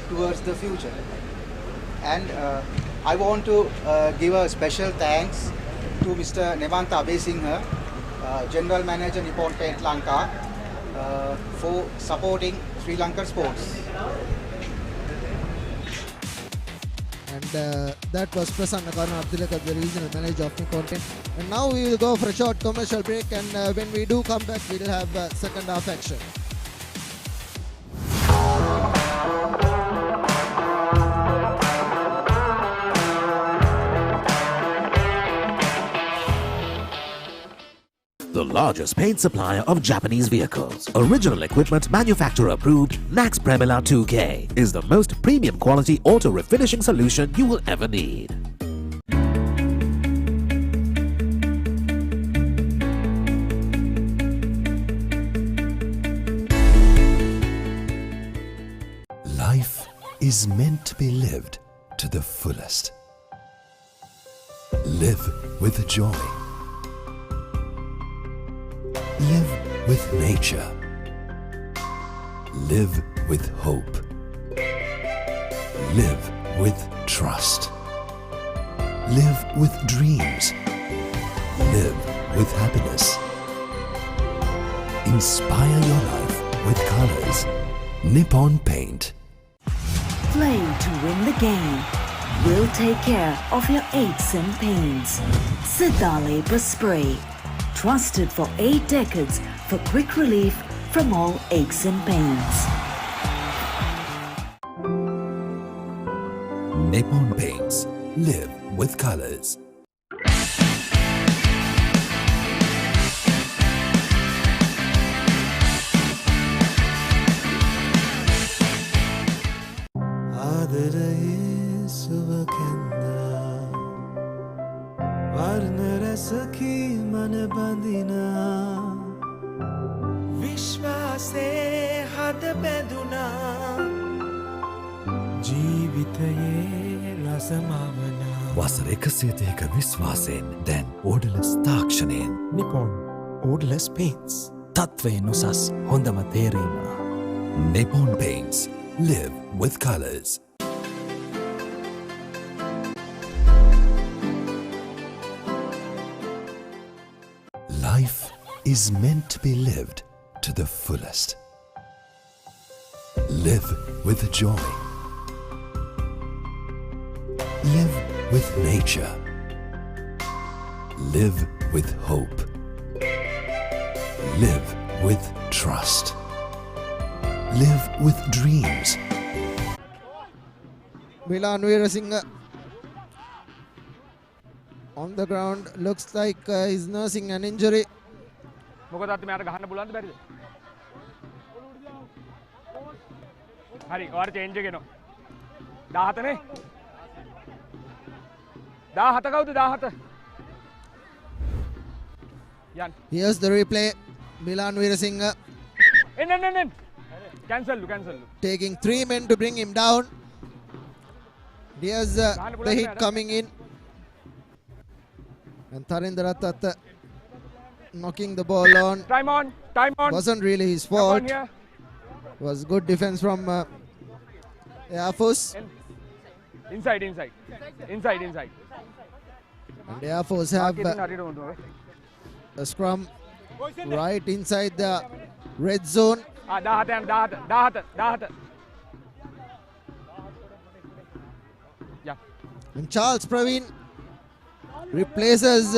Speaker 9: towards the future. And I want to give a special thanks to Mr. Nevanta Abesinghe, General Manager Nippon Paint Lanka, for supporting Sri Lankan sports.
Speaker 4: And that was Prasanna Karunatilaka, the regional manager of Nippon Paint. And now we will go for a short commercial break, and when we do come back, we will have second half action.
Speaker 5: The largest paint supplier of Japanese vehicles, original equipment manufacturer approved, Nax Premila 2K is the most premium quality auto refinishing solution you will ever need.
Speaker 6: Life is meant to be lived to the fullest. Live with joy. Live with nature. Live with hope. Live with trust. Live with dreams. Live with happiness. Inspire your life with colors. Nippon Paint.
Speaker 7: Play to win the game. We'll take care of your aches and pains. Sidale Spray. Trusted for 8 decades for quick relief from all aches and pains.
Speaker 6: Nippon Paints. Live with colors. වසර 130ක විශ්වාසයෙන් දැන් ඕඩලස් තාක්ෂණයෙන්
Speaker 10: Nippon Odorless Paints. තත්වයෙන් උසස් හොඳම තේරීම.
Speaker 6: Nippon Paints. Live with colors. Life is meant to be lived to the fullest. Live with joy. Live with nature. Live with hope. Live with trust. Live with dreams.
Speaker 4: Milan Veerasinghe on the ground, looks like he's nursing an injury.
Speaker 8: මොකද අත් මෙයාට ගහන්න පුළුවන්ද බැරිද? හරි, ඔයාලට change එක එනවා. 17 නේ? 17 කවුද 17? යන්.
Speaker 4: Here's the replay. Milan Veerasinghe
Speaker 8: එන්න. Cancel.
Speaker 4: taking 3 men to bring him down. Here's the hit coming in. And Tharindarath knocking the ball on.
Speaker 8: Time on.
Speaker 4: Wasn't really his fault. Was good defense from Air Force.
Speaker 8: Inside.
Speaker 4: And Air Force have a scrum right inside the red zone.
Speaker 8: 17. Yeah.
Speaker 4: And Charles Praveen replaces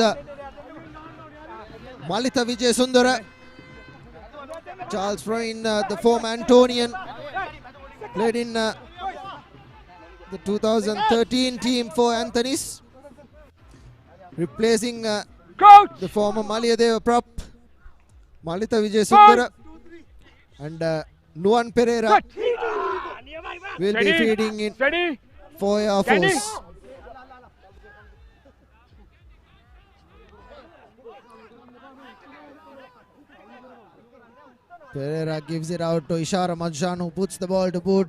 Speaker 4: Malita Vijay Sundara. Charles Praveen, the former Antonian, played in the 2013 team for Anthony's, replacing the former Maliyadeva prop, Malita Vijay Sundara. And Nuan Pereira will be feeding in for Air Force. Pereira gives it out to Ishara Majjan, who puts the ball to boot.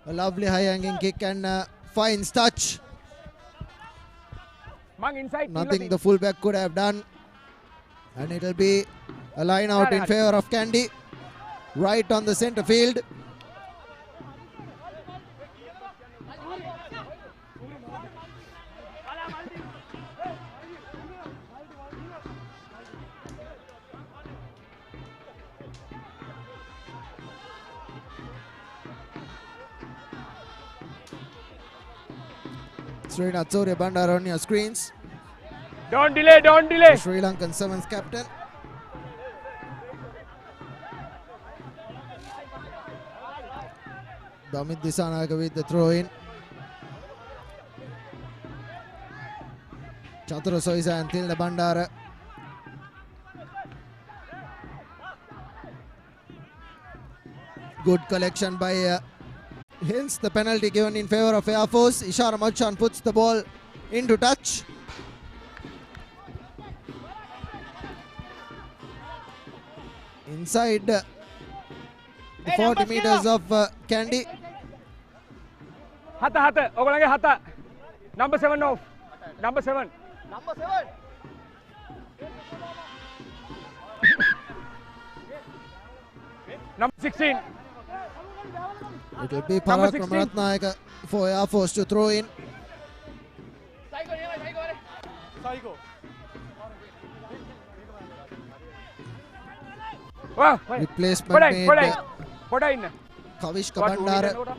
Speaker 4: A lovely high hanging kick and finds touch. Nothing the fullback could have done. And it will be a line out in favor of Kandy. Right on the center field. Srinath Surya Bandar on your screens.
Speaker 8: Don't delay.
Speaker 4: The Sri Lankan Sevens captain. Damit Dissanayake with the throw in. Chatura Soisa and Tilda Bandara. Good collection by hence the penalty given in favor of Air Force. Ishara Majjan puts the ball into touch. Inside the 40 meters of Kandy.
Speaker 8: Hata. ඔයගොල්ලන්ගේ hata. Number 7 off. Number 7. Number 16.
Speaker 4: It will be Parakram Ratnayaka for Air Force to throw in. Replacement made Kavishka Bandara,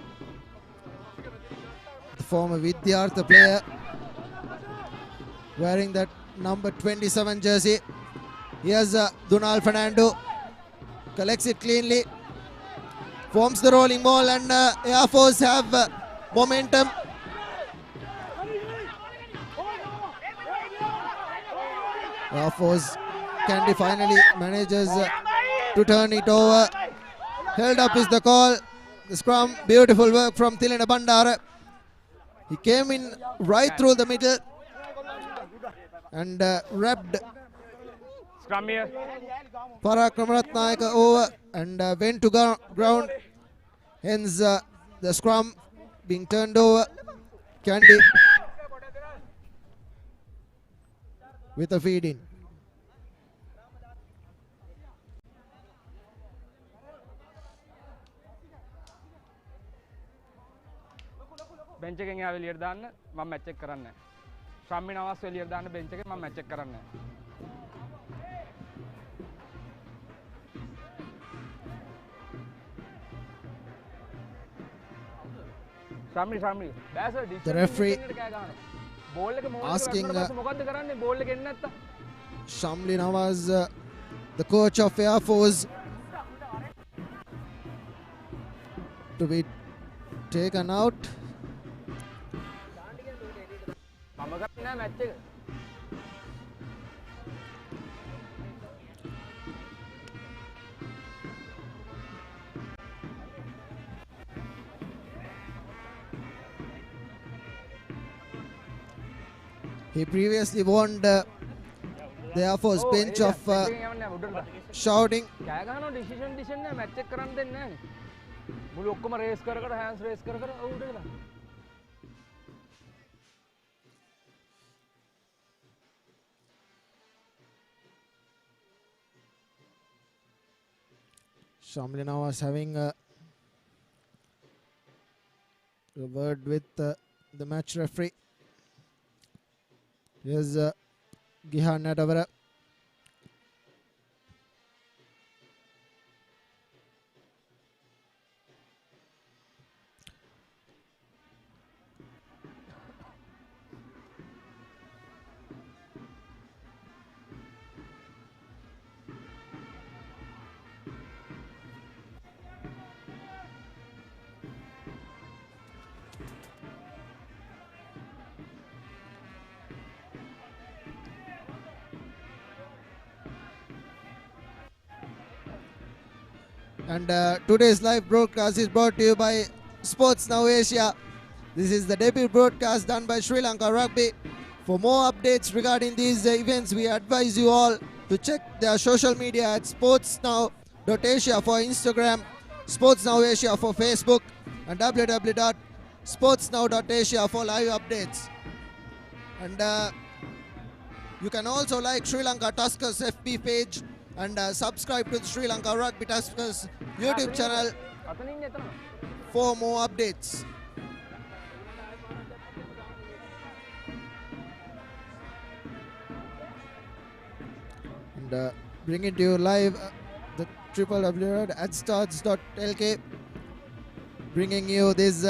Speaker 4: the former Vidyartha player, wearing that number 27 jersey. Here's Dunal Fernando, collects it cleanly, forms the rolling ball, and Air Force have momentum. Air Force, Kandy finally manages to turn it over. Held up is the call. The scrum, beautiful work from Tilina Bandara. He came in right through the middle and wrapped Parakram Ratnayaka over and went to ground. Hence the scrum being turned over. Kandy with a feed in.
Speaker 8: bench එකෙන් ආව එළියට දාන්න මම match එක කරන්නේ නැහැ. ශ්‍රම්මින hours එළියට දාන්න bench එකෙන් මම මැච් එක කරන්නේ නැහැ. ශ්‍රම්මි බෑසර්
Speaker 4: The referee
Speaker 8: බෝල් එක
Speaker 4: asking
Speaker 8: මොකද්ද කරන්නේ බෝල් එක එන්නේ නැත්තම්
Speaker 4: Shamli Nawaz, the coach of Air Force, to be taken out.
Speaker 8: මම කරන්නේ නැහැ මැච් එක.
Speaker 4: He previously warned the Air Force bench of shouting.
Speaker 8: කෑ ගහනවා decision නැහැ මැච් එක කරන්න දෙන්නේ නැහැ නේ. මුළු ඔක්කොම රේස් කර hands රේස් කර උඩ ගලා.
Speaker 4: Shamli Nawaz having a word with the match referee. Here's Gihan Nadavara. And today's live broadcast is brought to you by Sports Now Asia. This is the debut broadcast done by Sri Lanka Rugby. For more updates regarding these events, we advise you all to check their social media at sportsnow.asia for Instagram, Sports Now Asia for Facebook, and www.sportsnow.asia for live updates. And you can also like Sri Lanka Tuskers FB page and subscribe to the Sri Lanka Rugby Tuskers YouTube channel for more updates. And bringing to you live the www.adstarts.lk, bringing you this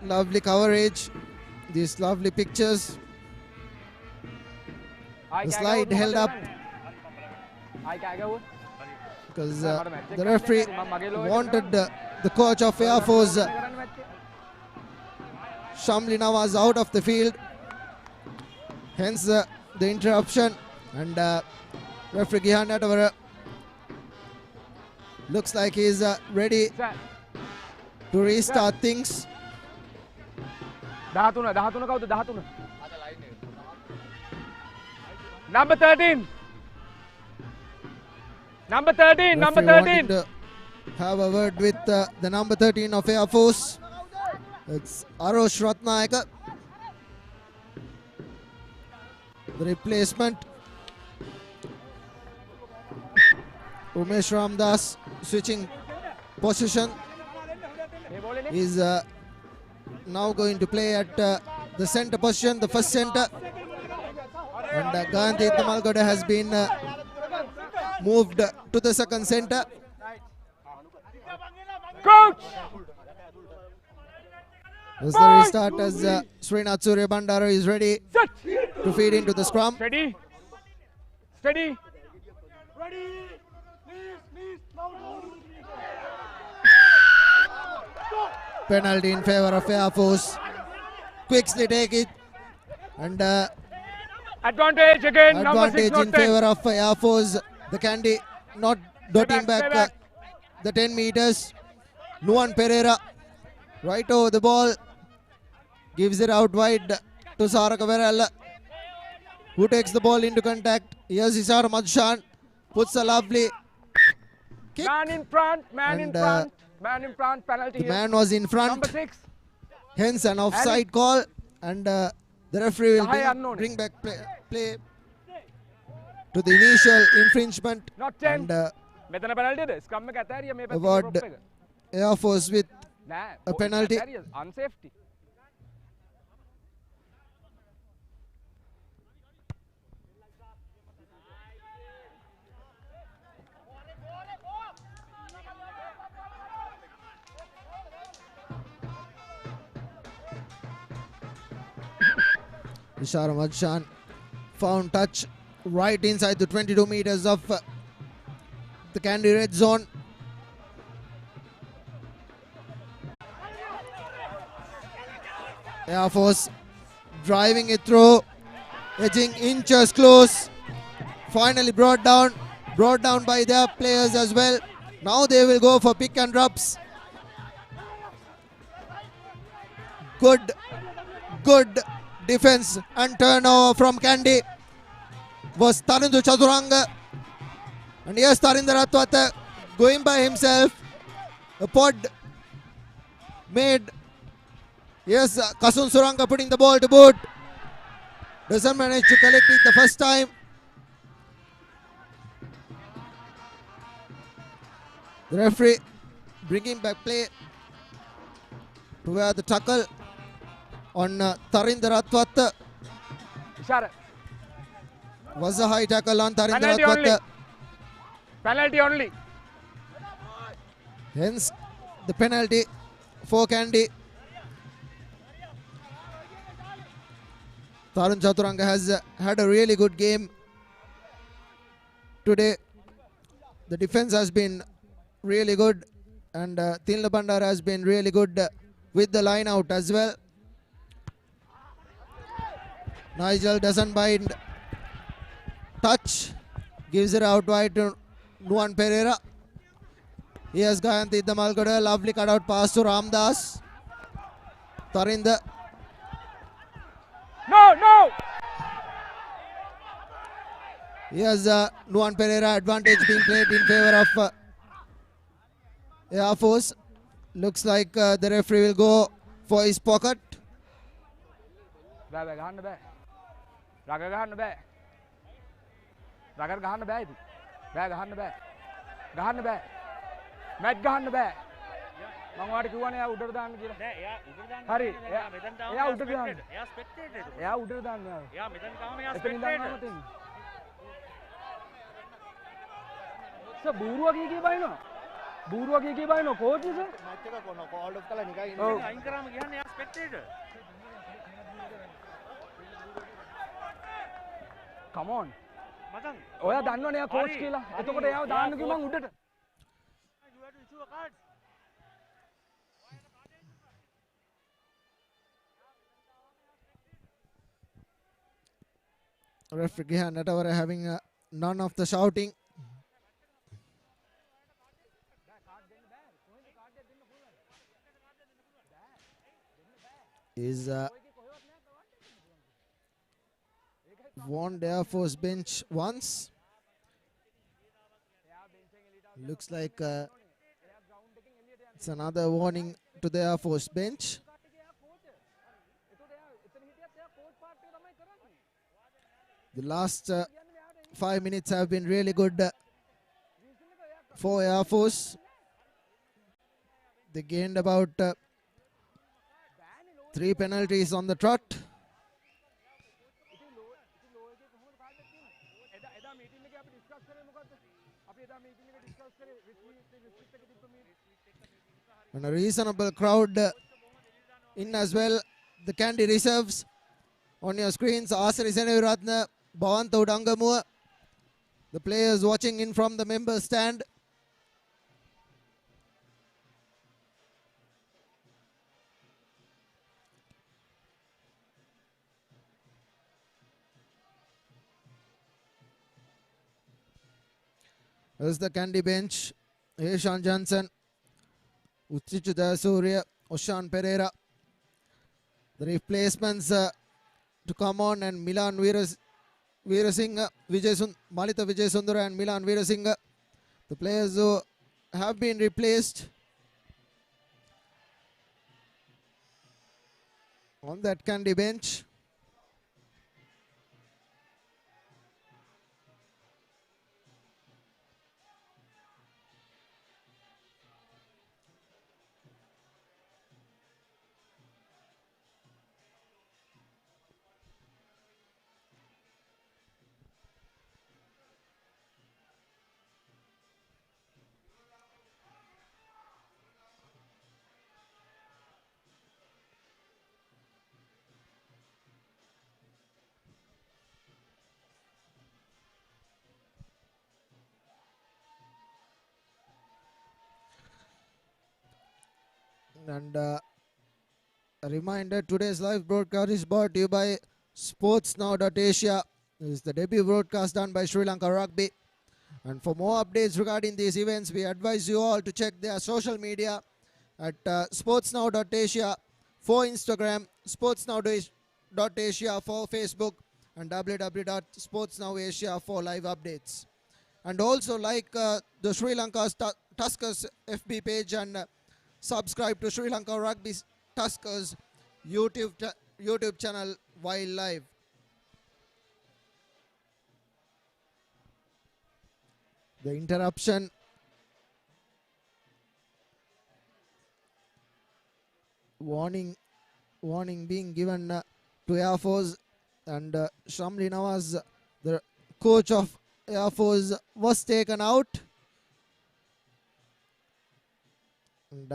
Speaker 4: lovely coverage, these lovely pictures. The slide held up because the referee wanted the coach of Air Force, Shamli Nawaz, out of the field. Hence the interruption, and referee Gihan Nadavara looks like he's ready to restart things.
Speaker 8: 13 කවුද 13 number 13 number 13 number 13
Speaker 4: to have a word with the number 13 of Air Force. It's Arosh Ratnayaka, the replacement. Umesh Ramdas switching position. is now going to play at the center position, the first center. And Gandhi Tamalgode has been moved to the second center.
Speaker 8: Coach!
Speaker 4: As the restart as Srinath Surya Bandara is ready to feed into the scrum.
Speaker 8: Steady. Steady.
Speaker 4: Penalty in favor of Air Force. Quickly take it. And
Speaker 8: Advantage again. Number 6
Speaker 4: advantage
Speaker 8: not
Speaker 4: in
Speaker 8: 10.
Speaker 4: favor of Air Force. The Kandy not dotting back the 10 meters. Nuan Pereira right over the ball. Gives it out wide to Saraka Verel, who takes the ball into contact. Here's Isar Madshan. Puts a lovely kick.
Speaker 8: Man in front. Man in
Speaker 4: And,
Speaker 8: front. Man in front. Penalty
Speaker 4: The
Speaker 8: here.
Speaker 4: man was in front.
Speaker 8: Number 6.
Speaker 4: Hence an offside call. And the referee will
Speaker 8: High unknown.
Speaker 4: bring back play to the initial infringement.
Speaker 8: Not 10.
Speaker 4: And
Speaker 8: මෙතන penalty ද? scrum එක ඇතෑරිය මේ පැත්තේ
Speaker 4: award
Speaker 8: prop එක.
Speaker 4: Air Force with
Speaker 8: නෑ.
Speaker 4: a penalty.
Speaker 8: ඇතෑරිය unsafety.
Speaker 4: Ishara Madshan found touch right inside the 22 meters of the Kandy red zone. Air Force driving it through, edging inches close. Finally brought down by their players as well. Now they will go for pick and drops. Good defense and turnover from Kandy was Tarindu Chaturanga. And yes, Tarinder Ratwata going by himself. A pod made. Yes, Kasun Suranga putting the ball to boot. Doesn't manage to collect it the first time. The referee bringing back play to where the tackle on Tarinder Ratwata
Speaker 8: Ishara.
Speaker 4: was a high tackle on Tarinder
Speaker 8: Penalty only.
Speaker 4: Ratwata.
Speaker 8: Penalty only.
Speaker 4: Hence the penalty for Kandy. Tarun Chaturanga has had a really good game today. The defense has been really good, and Tilna Bandar has been really good with the line out as well. Nigel doesn't mind. Touch. Gives it out wide to Nuan Pereira. Here's Gayanti Damalgada. Lovely cutout pass to Ramdas. Tarinder.
Speaker 8: No.
Speaker 4: Here's Nuan Pereira. Advantage being played in favor of Air Force. Looks like the referee will go for his pocket.
Speaker 8: බෑ ගහන්න බෑ. රග ගහන්න බෑ. රගට ගහන්න බෑ ඉතින්. බෑ ගහන්න බෑ. ගහන්න බෑ. මැච් ගහන්න බෑ. මම ඔයාලට කිව්වනේ එයා උඩට දාන්න කියලා. නෑ එයා උඩට දාන්න. හරි. එයා මෙතන තාම එයා උඩට දාන්න. එයා ස්පෙක්ටේටර්. එයා උඩට දාන්න. එයා මෙතන තාම එයා ස්පෙක්ටේටර්. සර් බූරුවා කී බයිනවා. බූරුවා කී බයිනවා කෝච් සර්. මැච් එක කොන කෝල් ඔෆ් කළා නිකන් ඉන්නේ. අයින් කරාම කියන්නේ එයා ස්පෙක්ටේටර්. Come on. ඔයා දන්නවනේ එයා කෝච් කියලා. එතකොට එයාව දාන්න කිව්ව මං උඩට. You have to issue a card.
Speaker 4: Referee Gihan Natawara having none of the shouting. Is warned Air Force bench once. Looks like it's another warning to the Air Force bench. The last 5 minutes have been really good for Air Force. They gained about 3 penalties on the trot. And a reasonable crowd in as well. The Kandy reserves on your screens. Asari Seneviratna, Bhavanta Udangamua. The players watching in from the member stand. There's the Kandy bench. Eshan Johnson, Uchichu Dasurya, Oshan Pereira. The replacements to come on, and Milan Veerasinghe, Malita Vijay Sundara and Milan Veerasinghe. The players who have been replaced on that Kandy bench. And a reminder, today's live broadcast is brought to you by sportsnow.asia. This is the debut broadcast done by Sri Lanka Rugby. And for more updates regarding these events, we advise you all to check their social media at sportsnow.asia for Instagram, sportsnow.asia for Facebook, and www.sportsnowasia for live updates. And also like the Sri Lanka Tuskers FB page, and subscribe to Sri Lanka Rugby Tuskers YouTube channel while live. The interruption. Warning being given to Air Force, and Shamli Nawaz, the coach of Air Force, was taken out. And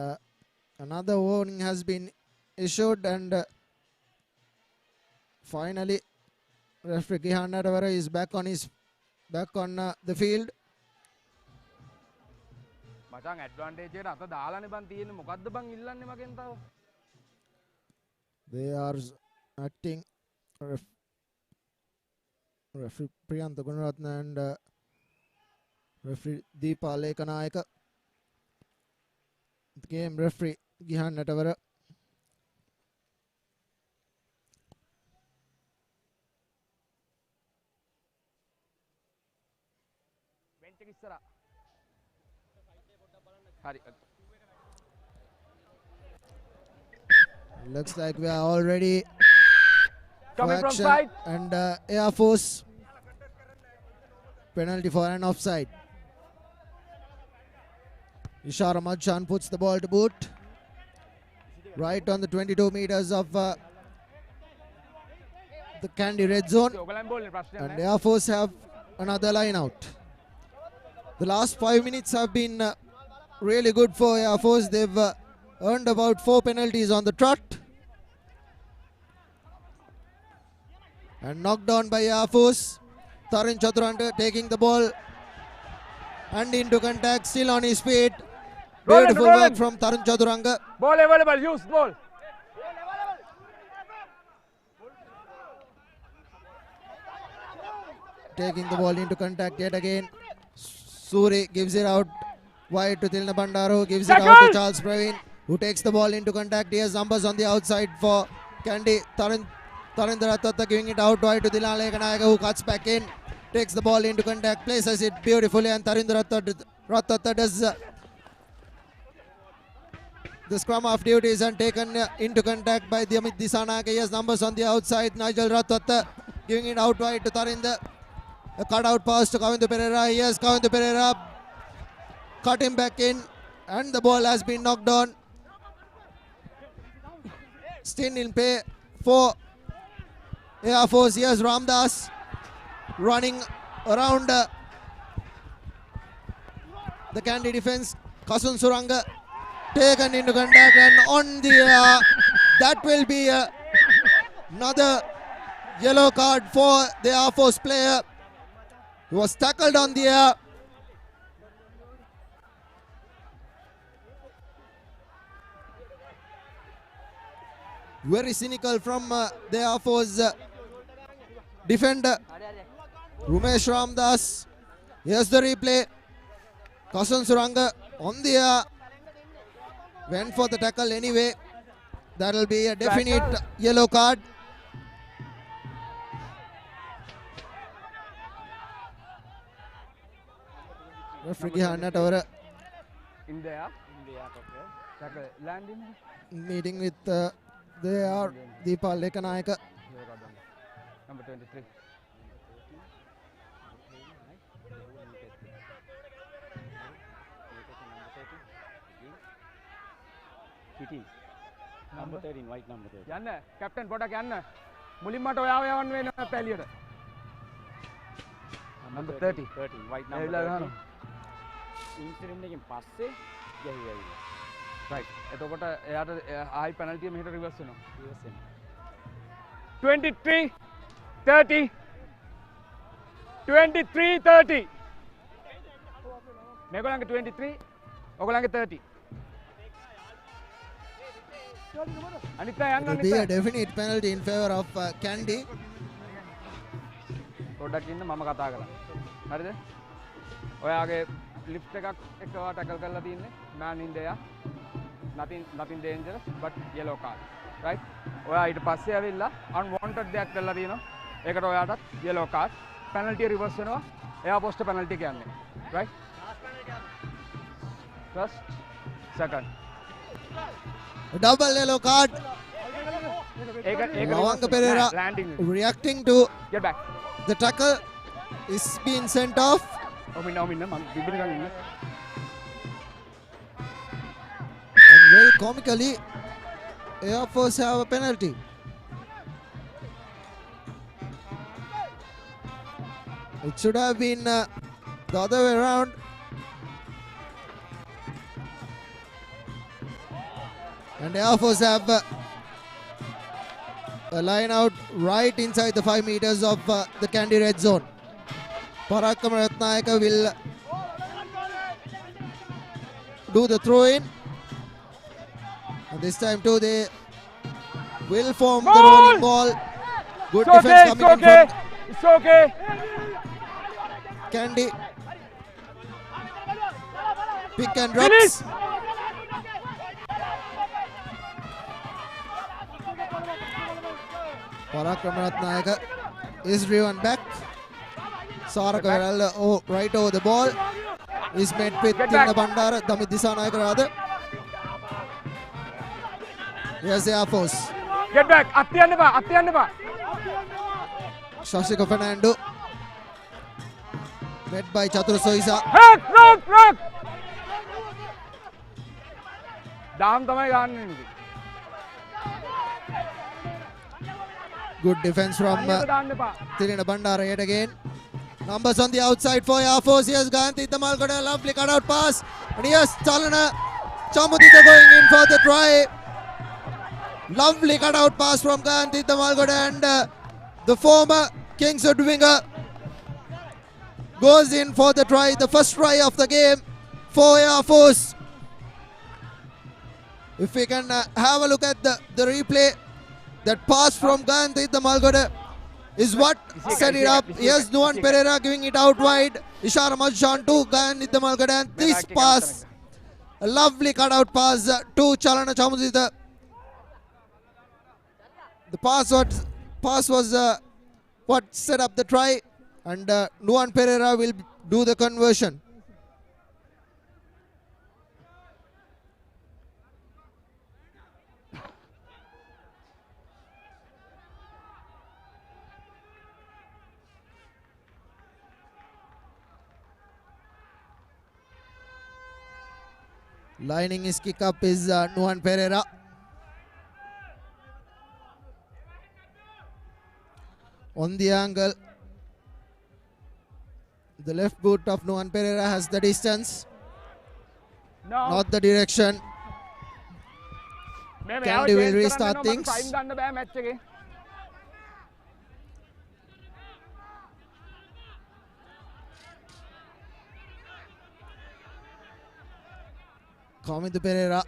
Speaker 4: another warning has been issued, and finally referee Gihan Natawara is back on the field.
Speaker 8: මචං advantage එකට අත දාලානේ බං තියෙන්නේ මොකද්ද බං ඉල්ලන්නේ මගෙන් තව
Speaker 4: They are acting referee Priyantha Gunaratna and referee Deepa Lekanayaka. The game referee Gihan Natawara.
Speaker 8: Bench එක ඉස්සරහා හරි
Speaker 4: Looks like we are all ready for
Speaker 8: coming from
Speaker 4: action.
Speaker 8: side,
Speaker 4: And Air Force penalty for an offside. Ishara Madchan puts the ball to boot right on the 22 meters of the Kandy red zone,
Speaker 8: ඔයගලන් බෝල්නේ ප්‍රශ්නයක්
Speaker 4: and
Speaker 8: නැහැ
Speaker 4: Air Force have another line out. The last 5 minutes have been really good for Air Force. They've earned about 4 penalties on the trot, and knocked down by Air Force. Tarun Chaturanga taking the ball and into contact, still on his feet. Beautiful work from Tarun Chaturanga.
Speaker 8: ball available, use ball
Speaker 4: Taking the ball into contact yet again. Suri gives it out wide to Tilna Bandaro, gives it out to Charles Praveen, who takes the ball into contact. He has numbers on the outside for Kandy. Tarindra Rattata giving it out wide to Dilan Lekanayaka, who cuts back in, takes the ball into contact, places it beautifully, and Tarindra Rattata does the scrum of duties and taken into contact by Amit Disanaka. He has numbers on the outside. Nigel Rattata giving it out wide to Tarinda. A cutout pass to Kavindu Pereira. Yes, Kavindu Pereira cut him back in, and the ball has been knocked on. still in play for Air Force. Here's Ramdas running around the Kandy defense. Kasun Suranga taken into contact and on the air. That will be another yellow card for the Air Force player. He was tackled on the air. Very cynical from the Air Force defender Rumesh Ramdas. Here's the replay. Kasun Suranga on the air. Went for the tackle anyway. That will be a definite yellow card. Referee Hannah over
Speaker 8: in there. Tackle landing.
Speaker 4: Meeting with their Deepa Lekanayaka.
Speaker 8: Number 23.
Speaker 11: Number 13, white number 13.
Speaker 8: Yanna, Captain Podak Yanna. Mulimma to yavan way na peliyada. Number 30.
Speaker 11: 13, white number 13. Incident එකෙන් පස්සේ ගැහුවා.
Speaker 8: Right. එතකොට එයාට ආයි penalty එක මෙහෙට reverse වෙනවා.
Speaker 11: Reverse වෙනවා.
Speaker 8: 23 30 23 30 මේගොල්ලන්ගේ 23 ඔයගොල්ලන්ගේ 30
Speaker 4: It will be a definite penalty in favor of Kandy.
Speaker 8: පොඩ්ඩක් ඉන්න මම කතා කරා. හරිද? ඔයාගේ lift එකක් එකව tackle කරලා තින්නේ. Man in there. Nothing dangerous but yellow card. Right? ඔයා ඊට පස්සේ ඇවිල්ලා unwanted දෙයක් කරලා තියෙනවා. ඒකට ඔයාටත් yellow card. Penalty reverse වෙනවා. එයා post penalty කියන්නේ. Right? First, second.
Speaker 4: Double yellow card. Lanka Pereira reacting to
Speaker 8: get back.
Speaker 4: The tackle is being sent off. And very comically, Air Force have a penalty. It should have been the other way around. And Air Force have a line out right inside the 5 meters of the Kandy red zone. Parakama Ratnayaka will do the throw in. And this time too they will form the rolling ball. Good
Speaker 8: it's
Speaker 4: defense
Speaker 8: okay,
Speaker 4: coming in from
Speaker 8: it's okay.
Speaker 4: Kandy. Pick and drops. Parakama Ratnayaka is driven back. Saraka right over the ball. Is met with Tinna Bandara, Damit Disanayaka rather. Here's the Air Force.
Speaker 8: Get back. Atyanaba.
Speaker 4: Shashika Fernando. Met by Chatur Soisa.
Speaker 8: Rock. Dam tamai ganne.
Speaker 4: Good defense from Tirina Bandara yet again. Numbers on the outside for Air Force. Here's Ganti Tamal got a lovely cutout pass. And here's Chalana Chamudita going in for the try. Lovely cutout pass from Ganti Tamal and the former Kingswood winger goes in for the try. The first try of the game for Air Force. If we can have a look at the replay. That pass from Ganti Tamalgoda is what set it up. Yes, Nuan Pereira giving it out wide. Ishara Majshan to Ganti Tamalgoda. And this pass, a lovely cutout pass to Chalana Chamudita. The pass was what set up the try. And Nuan Pereira will do the conversion. Lining his kick up is Nuan Pereira. on the angle. The left boot of Nuan Pereira has the distance, not the direction. Kandy will restart things. Kamindu Pereira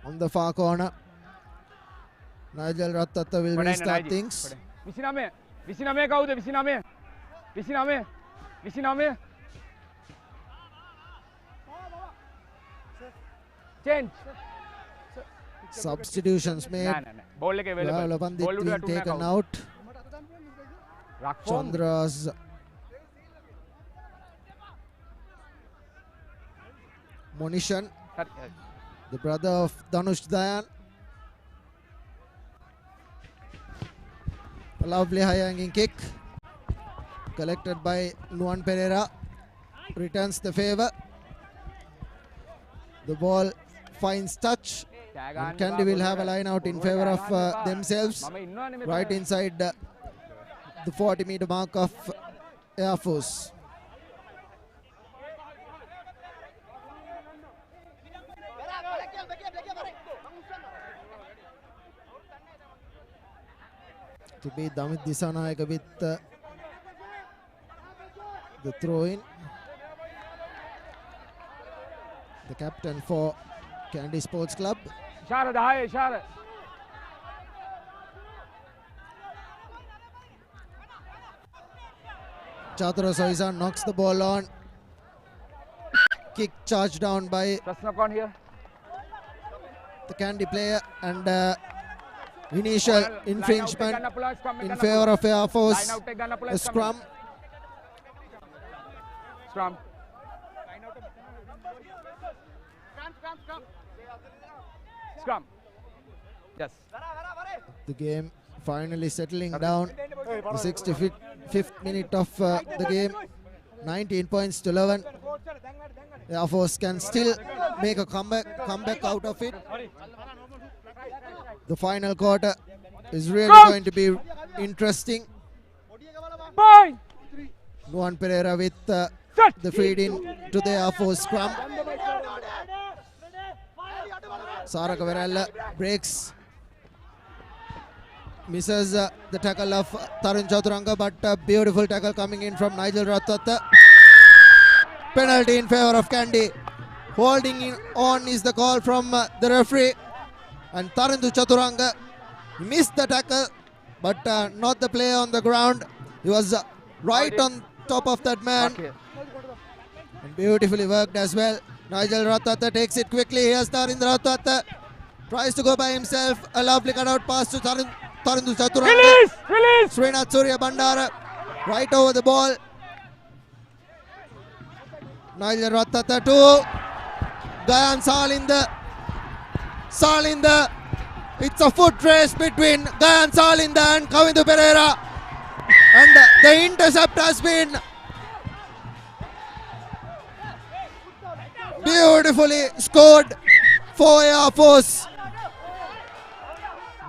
Speaker 4: on the far corner. Nigel Rattata will restart things.
Speaker 8: 29 කවුද 29 29 29 change
Speaker 4: substitutions made.
Speaker 8: ball එක available
Speaker 4: ball uda taken out. Chandra's Monishan, the brother of Dhanush Dayan. A lovely high hanging kick collected by Nuan Pereira, returns the favour. The ball finds touch and Kandy will have a line out in favour of themselves right inside the 40-meter mark of Air Force. To be Damit Disanayaka with the throw-in. The captain for Kandy Sports Club.
Speaker 8: Ishara dahaye ishara.
Speaker 4: Chatura Soizan knocks the ball on. Kick charged down by
Speaker 8: here.
Speaker 4: The Kandy player and initial infringement in favour of Air Force. A scrum.
Speaker 8: Scrum. Yes.
Speaker 4: The game finally settling down. The 65th minute of the game. 19 points to 11. Air Force can still make a comeback out of it. The final quarter is really going to be interesting. Nuan Pereira with the feed in to the Air Force scrum. Saraka Varela breaks, misses the tackle of Tarun Chaturanga, but a beautiful tackle coming in from Nigel Rattata. Penalty in favour of Kandy. Holding on is the call from the referee. And Tarindu Chaturanga missed the tackle, but not the play on the ground. He was right on top of that man. And beautifully worked as well. Nigel Rattata takes it quickly. Here's Tarindra Rattata. Tries to go by himself. A lovely cutout pass to Tarindu Chaturanga.
Speaker 8: Release!
Speaker 4: Srinath Surya Bandara right over the ball. Nigel Rattata to Gayan Salinda. It's a foot race between Gayan Salinda and Kamindu Pereira. And the intercept has been beautifully scored for Air Force.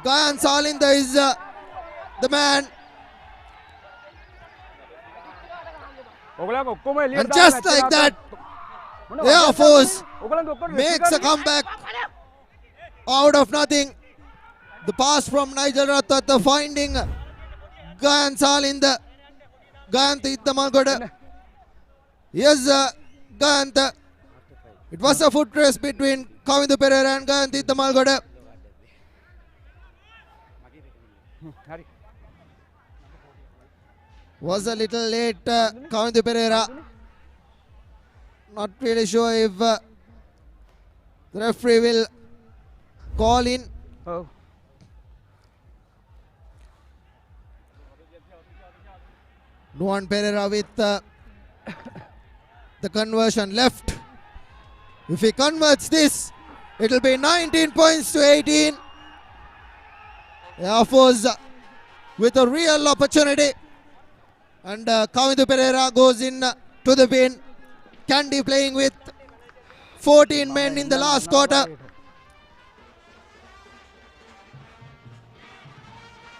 Speaker 4: Gayan Salinda is the man. And just like that, Air Force makes a comeback out of nothing. The pass from Nigel Rattata finding Gayan Salinda. Gayant Iddamalgoda. Yes, Gayant. It was a foot race between Kamindu Pereira and Gayant Iddamalgoda. Was a little late, Kamindu Pereira. Not really sure if the referee will call in. Nuan Pereira with the conversion left. If he converts this, it will be 19 points to 18. Air Force with a real opportunity. And Kamindu Pereira goes in to the bin. Kandy playing with 14 men in the last quarter.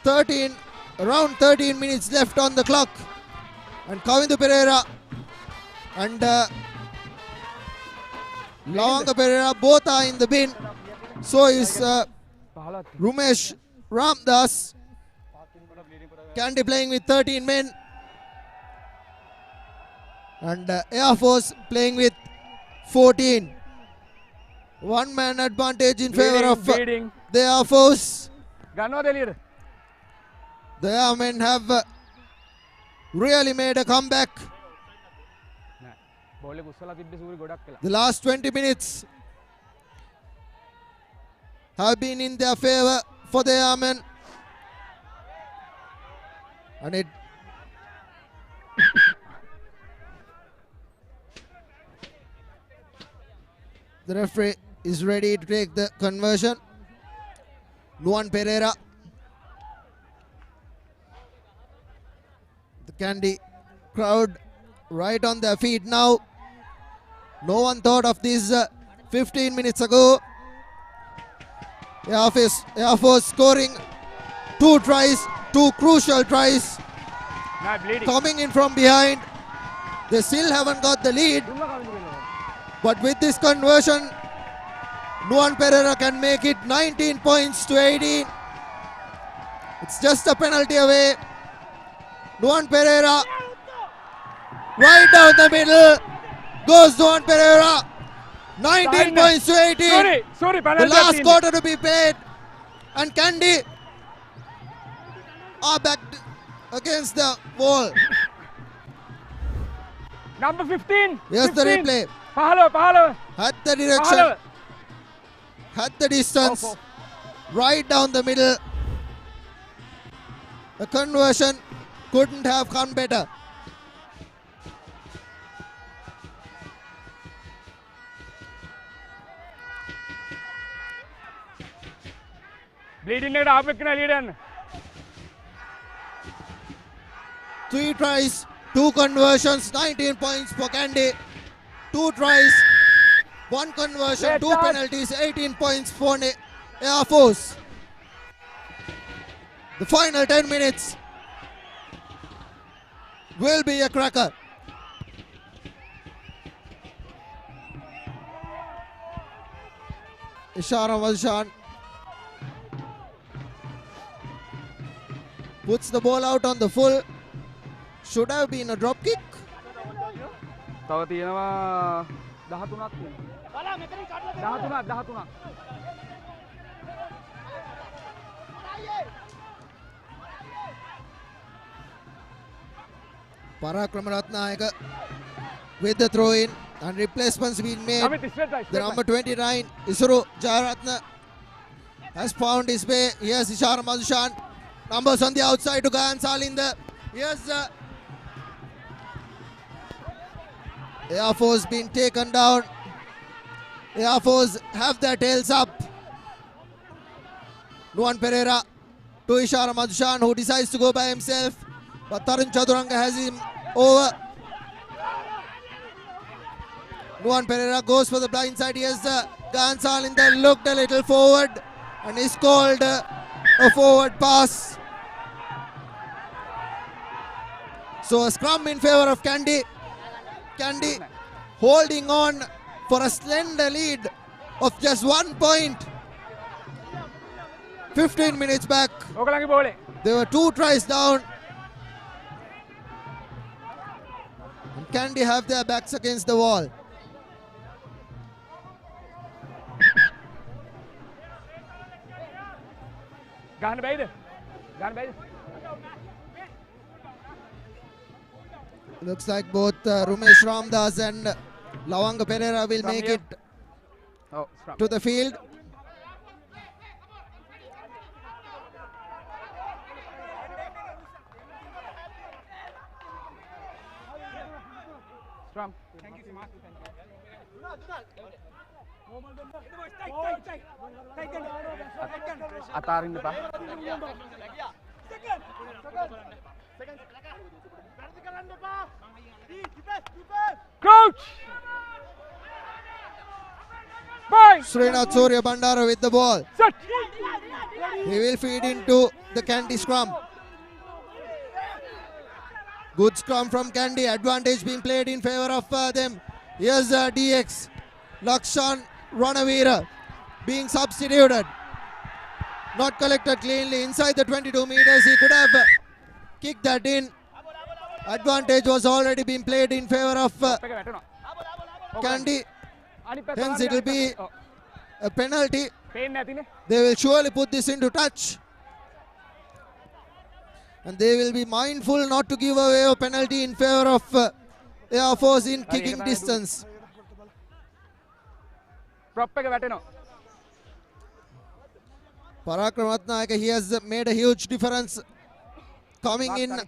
Speaker 4: around 13 minutes left on the clock. And Kavindu Pereira and Lanka Pereira both are in the bin. So is Rumesh Ramdas. Kandy playing with 13 men. And Air Force playing with 14. One man advantage in favor of the Air Force. The Airmen have really made a comeback. The last 20 minutes have been in their favor for the Airmen. And it the referee is ready to take the conversion. Luan Pereira. The Kandy crowd right on their feet now. No one thought of this 15 minutes ago. Air Force scoring 2 tries, 2 crucial tries. Coming in from behind. They still haven't got the lead. But with this conversion, Luan Pereira can make it 19 points to 18. It's just a penalty away. Luan Pereira, right down the middle, goes Luan Pereira. 19 points to 18. The last quarter to be played. And Kandy are back against the wall.
Speaker 8: Number 15.
Speaker 4: Here's
Speaker 8: 15.
Speaker 4: the replay.
Speaker 8: Pahalo.
Speaker 4: Had the direction. Had the distance. Right down the middle. The conversion couldn't have come better.
Speaker 8: Bleeding it up, lead.
Speaker 4: 3 tries, 2 conversions, 19 points for Kandy. 2 tries, 1 conversion, 2 penalties, 18 points for Air Force. The final 10 minutes will be a cracker. Ishara Valshan puts the ball out on the full. Should have been a drop kick.
Speaker 8: තව තියෙනවා 13ක් තියෙනවා 13ක්
Speaker 4: Parakram Ratnayaka with the throw in and replacements being made. The number 29 Isuru Jayaratna has found his way. Here's Ishara Madhushan. Numbers on the outside to Gayan Salinder. Here's the Air Force being taken down. Air Force have their tails up. Luan Pereira to Ishara Madhushan, who decides to go by himself. But Tarun Chaduranga has him over. Luan Pereira goes for the blind side. Here's Gayan Salinder, looked a little forward and is called a forward pass. So a scrum in favor of Kandy. Kandy holding on for a slender lead of just 1 point. 15 minutes back. There were 2 tries down. And Kandy have their backs against the wall. Looks like both Rumesh Ramdas and Lanka Pereira will make it to the field.
Speaker 8: Scrum. Atarin pa. Crouch!
Speaker 4: Srinath Surya Bandara with the ball.
Speaker 8: Set.
Speaker 4: He will feed into the Kandy scrum. Good scrum from Kandy. Advantage being played in favor of them. Here's DX. Lakshan Ranavira being substituted. Not collected cleanly inside the 22 meters. He could have kicked that in. Advantage was already being played in favor of Kandy. Hence it will be a penalty. They will surely put this into touch. And they will be mindful not to give away a penalty in favor of Air Force in kicking distance. Parakramatnayaka, he has made a huge difference coming in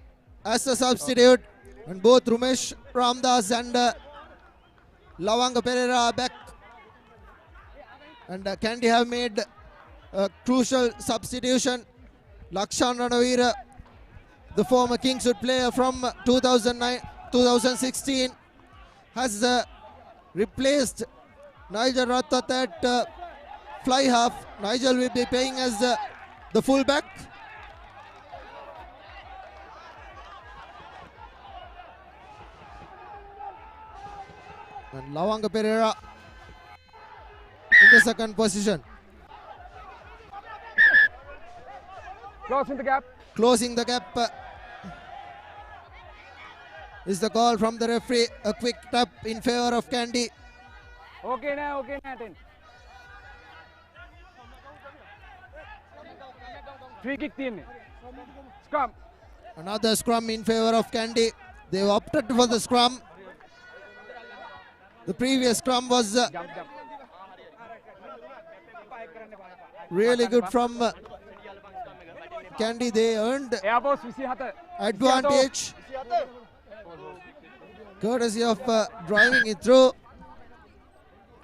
Speaker 4: as a substitute. And both Rumesh Ramdas and Lavanga Pereira are back. And Kandy have made a crucial substitution. Lakshan Ranavira, the former Kingswood player from 2016, has replaced Nigel Rathat at fly half. Nigel will be playing as the fullback. And Lavanga Pereira in the second position.
Speaker 8: Closing the gap.
Speaker 4: Closing the gap is the call from the referee. A quick tap in favor of Kandy.
Speaker 8: Okay now, 10. Free kick team. Scrum.
Speaker 4: Another scrum in favor of Kandy. They opted for the scrum. The previous scrum was really good from Kandy. They earned advantage courtesy of driving it through.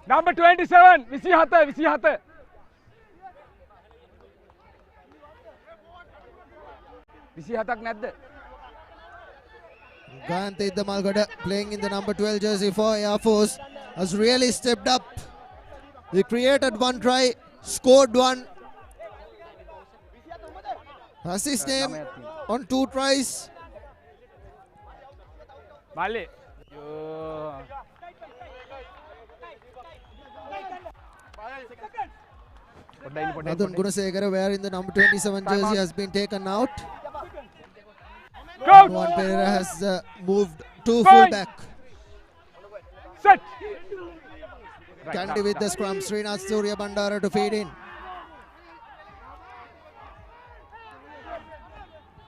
Speaker 8: Number 27, Visihata. Visihatak nadda.
Speaker 4: Gayantha Iddamalgada playing in the number 12 jersey for Air Force has really stepped up. He created one try, scored one. Has his name on 2 tries.
Speaker 8: Bale.
Speaker 4: Nathan Gunasekara, wearing the number 27 jersey, has been taken out. Juan Pereira has moved to fullback.
Speaker 8: Set.
Speaker 4: Kandy with the scrum. Srinath Surya Bandara to feed in.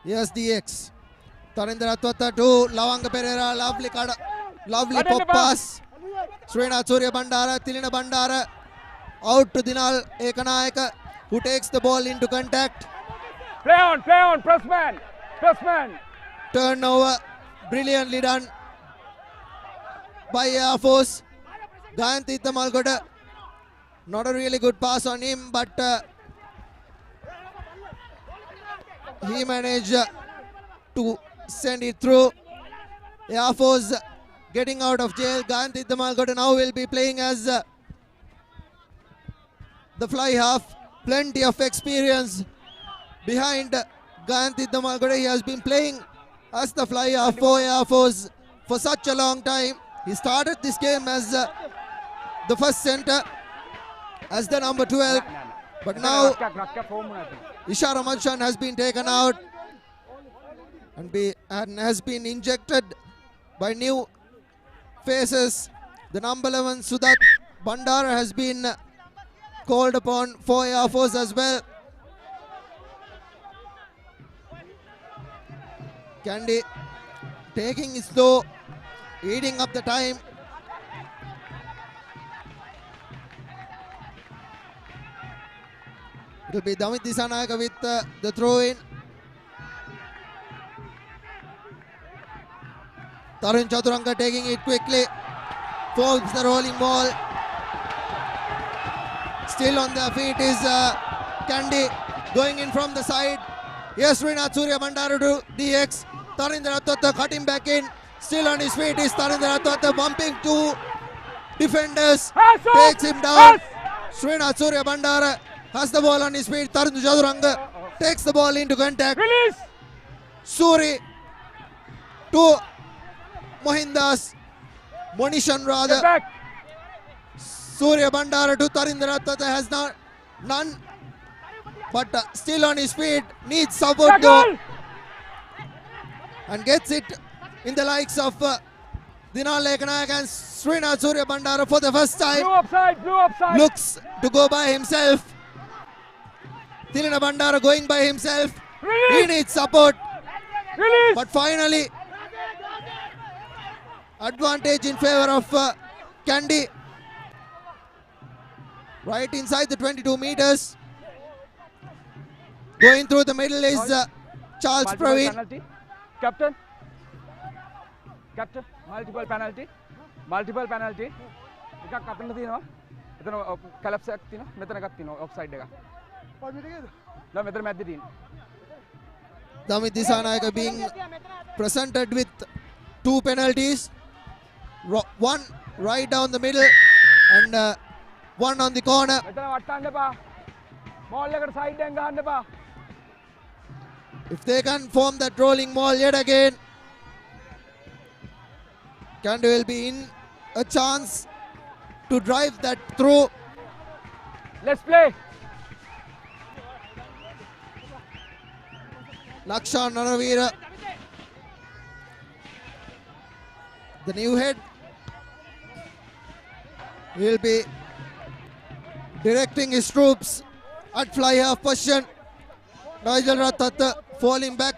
Speaker 4: Here's DX. Tarindra Twata to Lavanga Pereira. Lovely pop pass. Srinath Surya Bandara. Tilina Bandara. Out to Dinal Ekanayaka, who takes the ball into contact.
Speaker 8: Play on, press man.
Speaker 4: Turnover, brilliantly done by Air Force. Gayantha Iddamalgada, not a really good pass on him, but he managed to send it through. Air Force getting out of jail. Gayantha Iddamalgada now will be playing as the fly half. Plenty of experience behind Gayantha Iddamalgada. He has been playing as the fly half for Air Force for such a long time. He started this game as the first center, as the number 12. But now Ishara Manchan has been taken out and has been injected by new faces. The number 11 Sudat Bandara has been called upon for Air Force as well. Kandy taking it slow, eating up the time. It will be Damit Disanayaka with the throw in. Tarun Chaturanga taking it quickly. Folds the rolling ball. Still on their feet is Kandy going in from the side. Yes, Srinath Surya Bandara to DX. Tarindra Twata cutting back in. Still on his feet is Tarindra Twata, bumping 2 defenders. Takes him down. Srinath Surya Bandara has the ball on his feet. Tarun Chaturanga takes the ball into contact.
Speaker 8: Release!
Speaker 4: Suri to Mohindas. Monishan rather.
Speaker 8: Get back!
Speaker 4: Surya Bandara to Tarindra Ratta has none. But still on his feet. Needs support though. And gets it in the likes of Dinal Lekanayak and Srinath Surya Bandara for the first time.
Speaker 8: Blue upside.
Speaker 4: Looks to go by himself. Thilina Bandara going by himself.
Speaker 8: Release.
Speaker 4: He needs support.
Speaker 8: Release.
Speaker 4: But finally, advantage in favor of Kandy. Right inside the 22 meters. Going through the middle is Charles Praveen.
Speaker 8: Penalty. Captain, multiple penalty. Ika kapna thina. Itano collapse thina. Metana kat thina offside dega. No, metana match din.
Speaker 4: Damit Disanayaka being presented with 2 penalties. One right down the middle and one on the corner.
Speaker 8: Metana vattande pa. Ball legar side denga hande pa.
Speaker 4: If they can form that rolling ball yet again, Kandy will be in a chance to drive that through.
Speaker 8: Let's play.
Speaker 4: Lakshan Nanavira, the new head, will be directing his troops at fly half position. Nigel Ratat falling back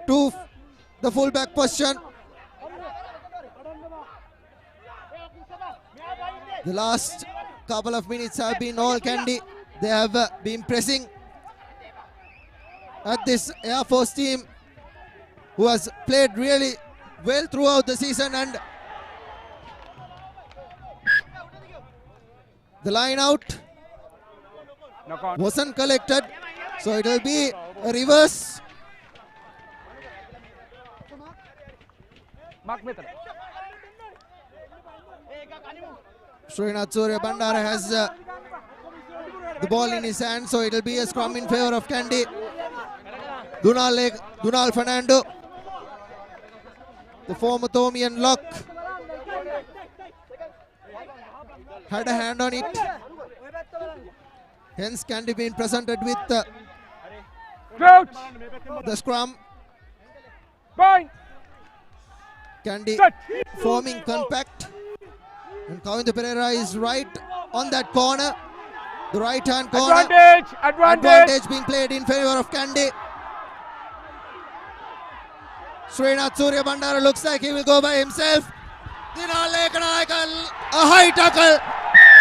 Speaker 4: to the full-back position. The last couple of minutes have been all Kandy. They have been pressing at this Air Force team who has played really well throughout the season, and the line out wasn't collected. So it will be a reverse. Srinath Surya Bandara has the ball in his hand, so it will be a scrum in favor of Kandy. Dunal Fernando, the former Thomian lock, had a hand on it. Hence Kandy being presented with the scrum. Kandy forming compact, and Kavinda Pereira is right on that corner, the right hand corner. Advantage being played in favor of Kandy. Srinath Surya Bandara looks like he will go by himself. Dinal Lekanayak, a high tackle,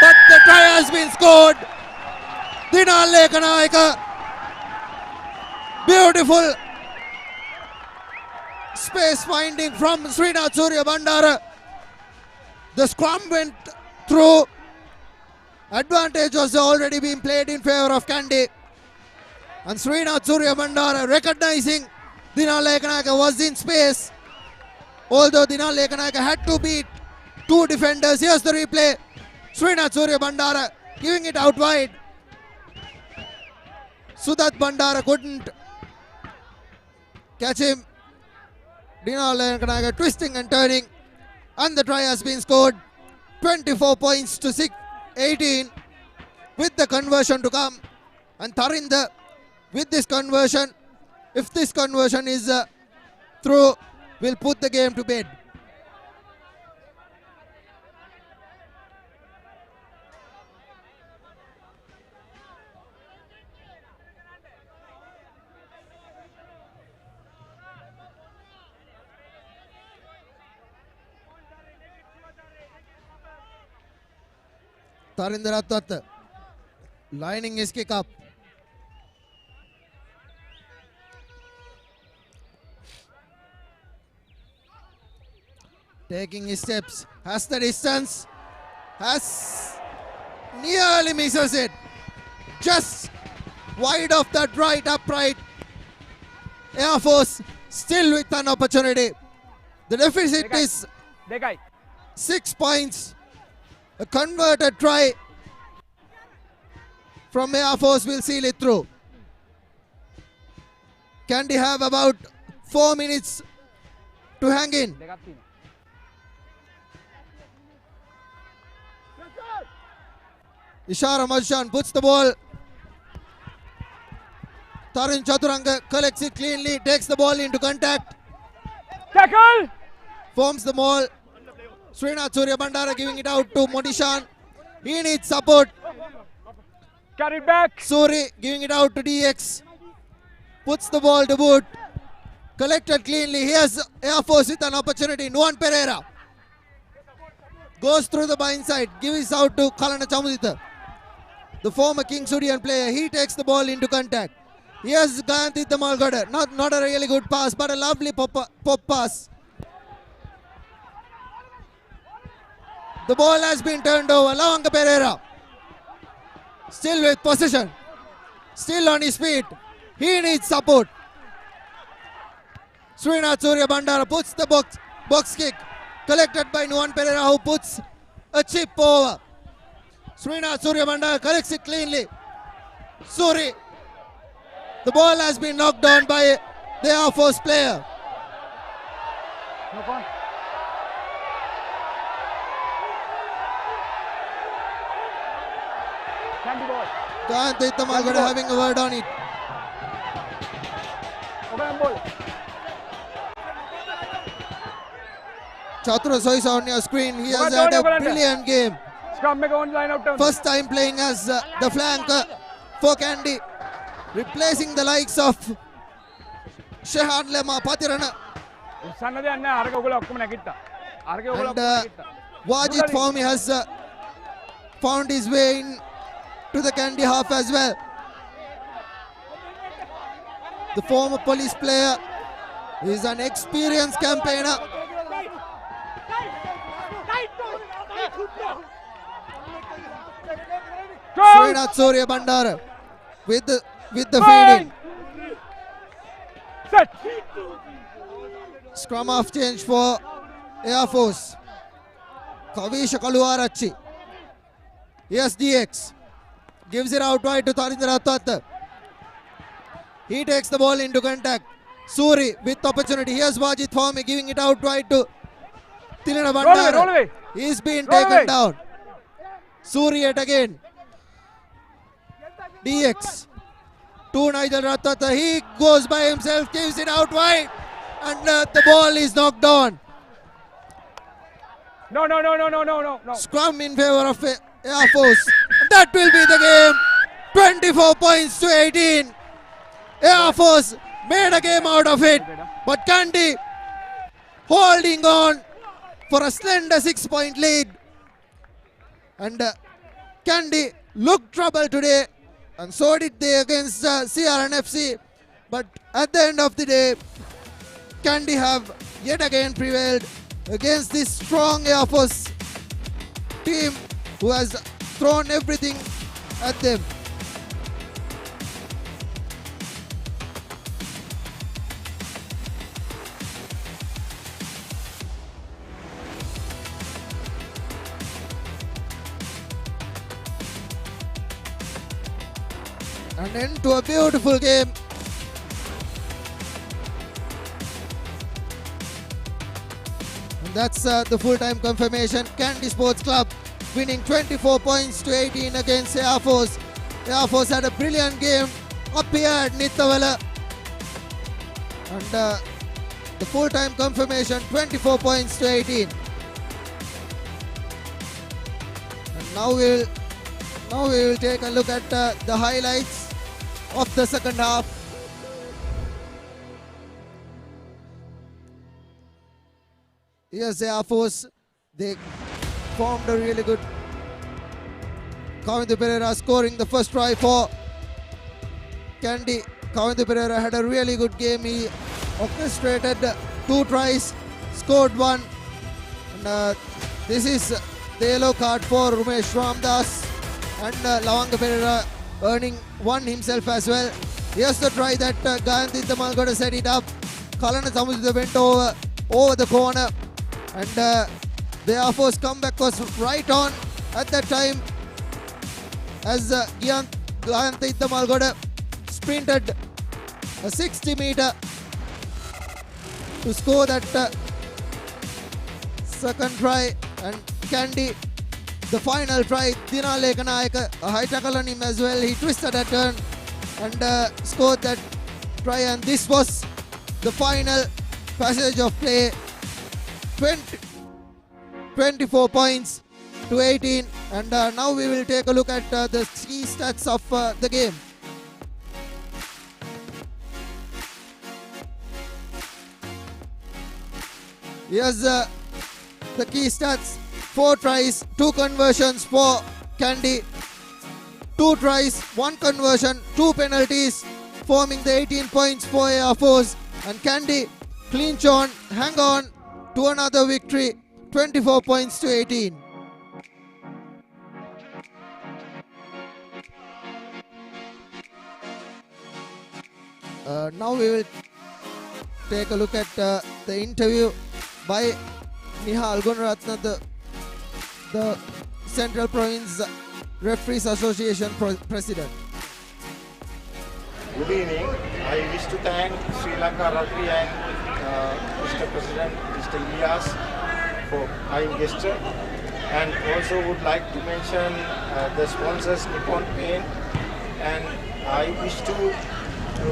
Speaker 4: but the try has been scored. Dinal Lekanayak, beautiful space finding from Srinath Surya Bandara. The scrum went through. Advantage was already being played in favor of Kandy. And Srinath Surya Bandara recognizing Dinal Lekanayak was in space. Although Dinal Lekanayak had to beat 2 defenders. Here's the replay. Srinath Surya Bandara giving it out wide. Sudat Bandara couldn't catch him. Dinal Lekanayak twisting and turning, and the try has been scored. 24 points to 18 with the conversion to come. And Tarinder with this conversion, if this conversion is through, will put the game to bed. Tarinder Ratat lining his kick up. Taking his steps, has the distance, has nearly misses it. Just wide of that right upright. Air Force still with an opportunity. The deficit is 6 points. A converted try from Air Force will seal it through. Kandy have about 4 minutes to hang in. Ishara Majshan puts the ball. Tarun Chaturanga collects it cleanly, takes the ball into contact.
Speaker 8: Tackle!
Speaker 4: Forms the ball. Srinath Surya Bandara giving it out to Modishan. He needs support.
Speaker 8: Carry back.
Speaker 4: Suri giving it out to DX. Puts the ball to boot. Collected cleanly. Here's Air Force with an opportunity. Nuan Pereira goes through the bind side. Gives out to Kalana Chamudita, the former King Sudian player. He takes the ball into contact. Here's Gayanthi Damalgada. Not a really good pass, but a lovely pop pass. The ball has been turned over. Lanka Pereira still with possession. Still on his feet. He needs support. Srinath Surya Bandara puts the box kick. Collected by Nuan Pereira, who puts a chip over. Srinath Surya Bandara collects it cleanly. Suri. The ball has been knocked down by the Air Force player.
Speaker 8: No point. Kandy ball.
Speaker 4: Gayanthi Damalgada having a word on it.
Speaker 8: Open ball.
Speaker 4: Chatura Soisa on your screen. He has had a brilliant game. First time playing as the flanker for Kandy, replacing the likes of Shehan Lema Patirana. And Wajid Fawmi has found his way in to the Kandy half as well. The former police player is an experienced campaigner. Srinath Surya Bandara with the feeding.
Speaker 8: Set.
Speaker 4: Scrum half change for Air Force. Kavisha Kaluarachi. Yes, DX gives it out wide to Tarindra Tatta. He takes the ball into contact. Suri with opportunity. Here's Wajid Fawmi giving it out wide to Tilina Bandara.
Speaker 8: Roll away.
Speaker 4: He's been taken down. Suri yet again. DX to Nigel Ratata. He goes by himself, gives it out wide, and the ball is knocked on.
Speaker 8: No.
Speaker 4: Scrum in favor of Air Force. That will be the game. 24 points to 18. Air Force made a game out of it, but Kandy holding on for a slender 6-point lead. And Kandy looked trouble today, and so did they against CRNFC. But at the end of the day, Kandy have yet again prevailed against this strong Air Force team who has thrown everything at them. An end to a beautiful game. And that's the full-time confirmation. Kandy Sports Club winning 24 points to 18 against Air Force. Air Force had a brilliant game up here at Nittavala. And the full-time confirmation, 24 points to 18. And now we will take a look at the highlights of the second half. Here's Air Force. They formed a really good. Kavindu Pereira scoring the first try for Kandy. Kavindu Pereira had a really good game. He orchestrated 2 tries, scored 1. And this is the yellow card for Rumesh Ramdas. And Lanka Pereira earning 1 himself as well. Here's the try that Gayanthi Damalgada set it up. Kalana Samudra went over the corner. And the Air Force comeback was right on at that time as Gayanthi Damalgada sprinted a 60 meter to score that second try, and Kandy, the final try, Dinale Kanayaka, a high tackle on him as well. He twisted a turn and scored that try, and this was the final passage of play. 24 points to 18, and now we will take a look at the key stats of the game. Here's the key stats: 4 tries, 2 conversions for Kandy, 2 tries, 1 conversion, 2 penalties, forming the 18 points for Air Force. And Kandy clinch on, hang on to another victory, 24 points to 18. Now we will take a look at the interview by Nihal Gunaratna, the Central Province Referees Association President.
Speaker 12: Good evening. I wish to thank Sri Lanka Rugby and Mr. President, Mr. Ilyas, for kind gesture, and also would like to mention the sponsors Nippon Paint, and I wish to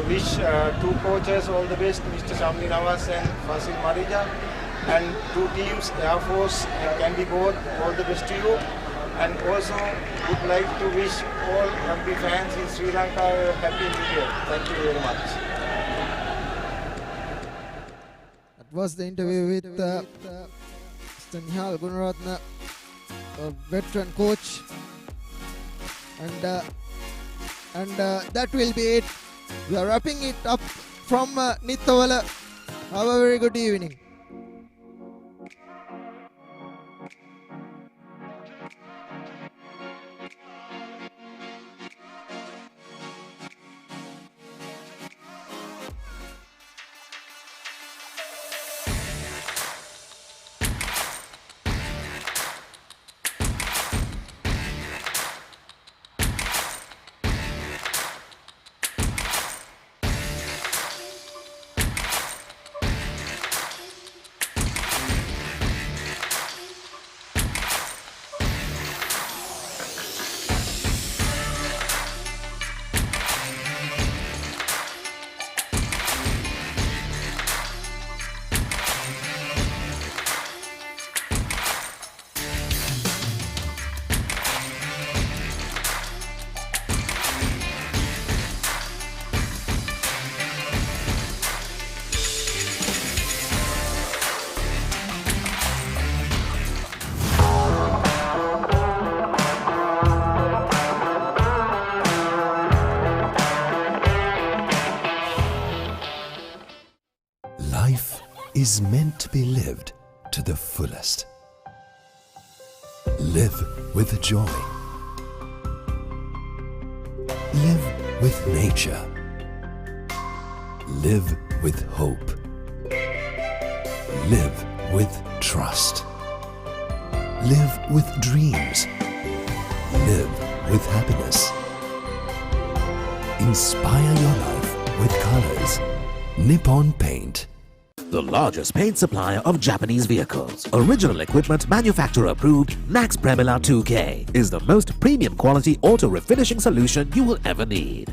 Speaker 12: wish 2 coaches all the best, Mr. Shamli Nawaz and Fasil Marija, and 2 teams, Air Force and Kandy both, all the best to you. And also would like to wish all rugby fans in Sri Lanka a happy New Year. Thank you very much.
Speaker 4: That was the interview with Mr. Nihal Gunaratna, a veteran coach, and that will be it. We are wrapping it up from Nittavala. Have a very good evening.
Speaker 6: Life is meant to be lived to the fullest. Live with joy. Live with nature. Live with hope. Live with trust. Live with dreams. Live with happiness. Inspire your life with colors. Nippon Paint.
Speaker 5: The largest paint supplier of Japanese vehicles. Original equipment manufacturer approved, Nax Premila 2K is the most premium quality auto refinishing solution you will ever need.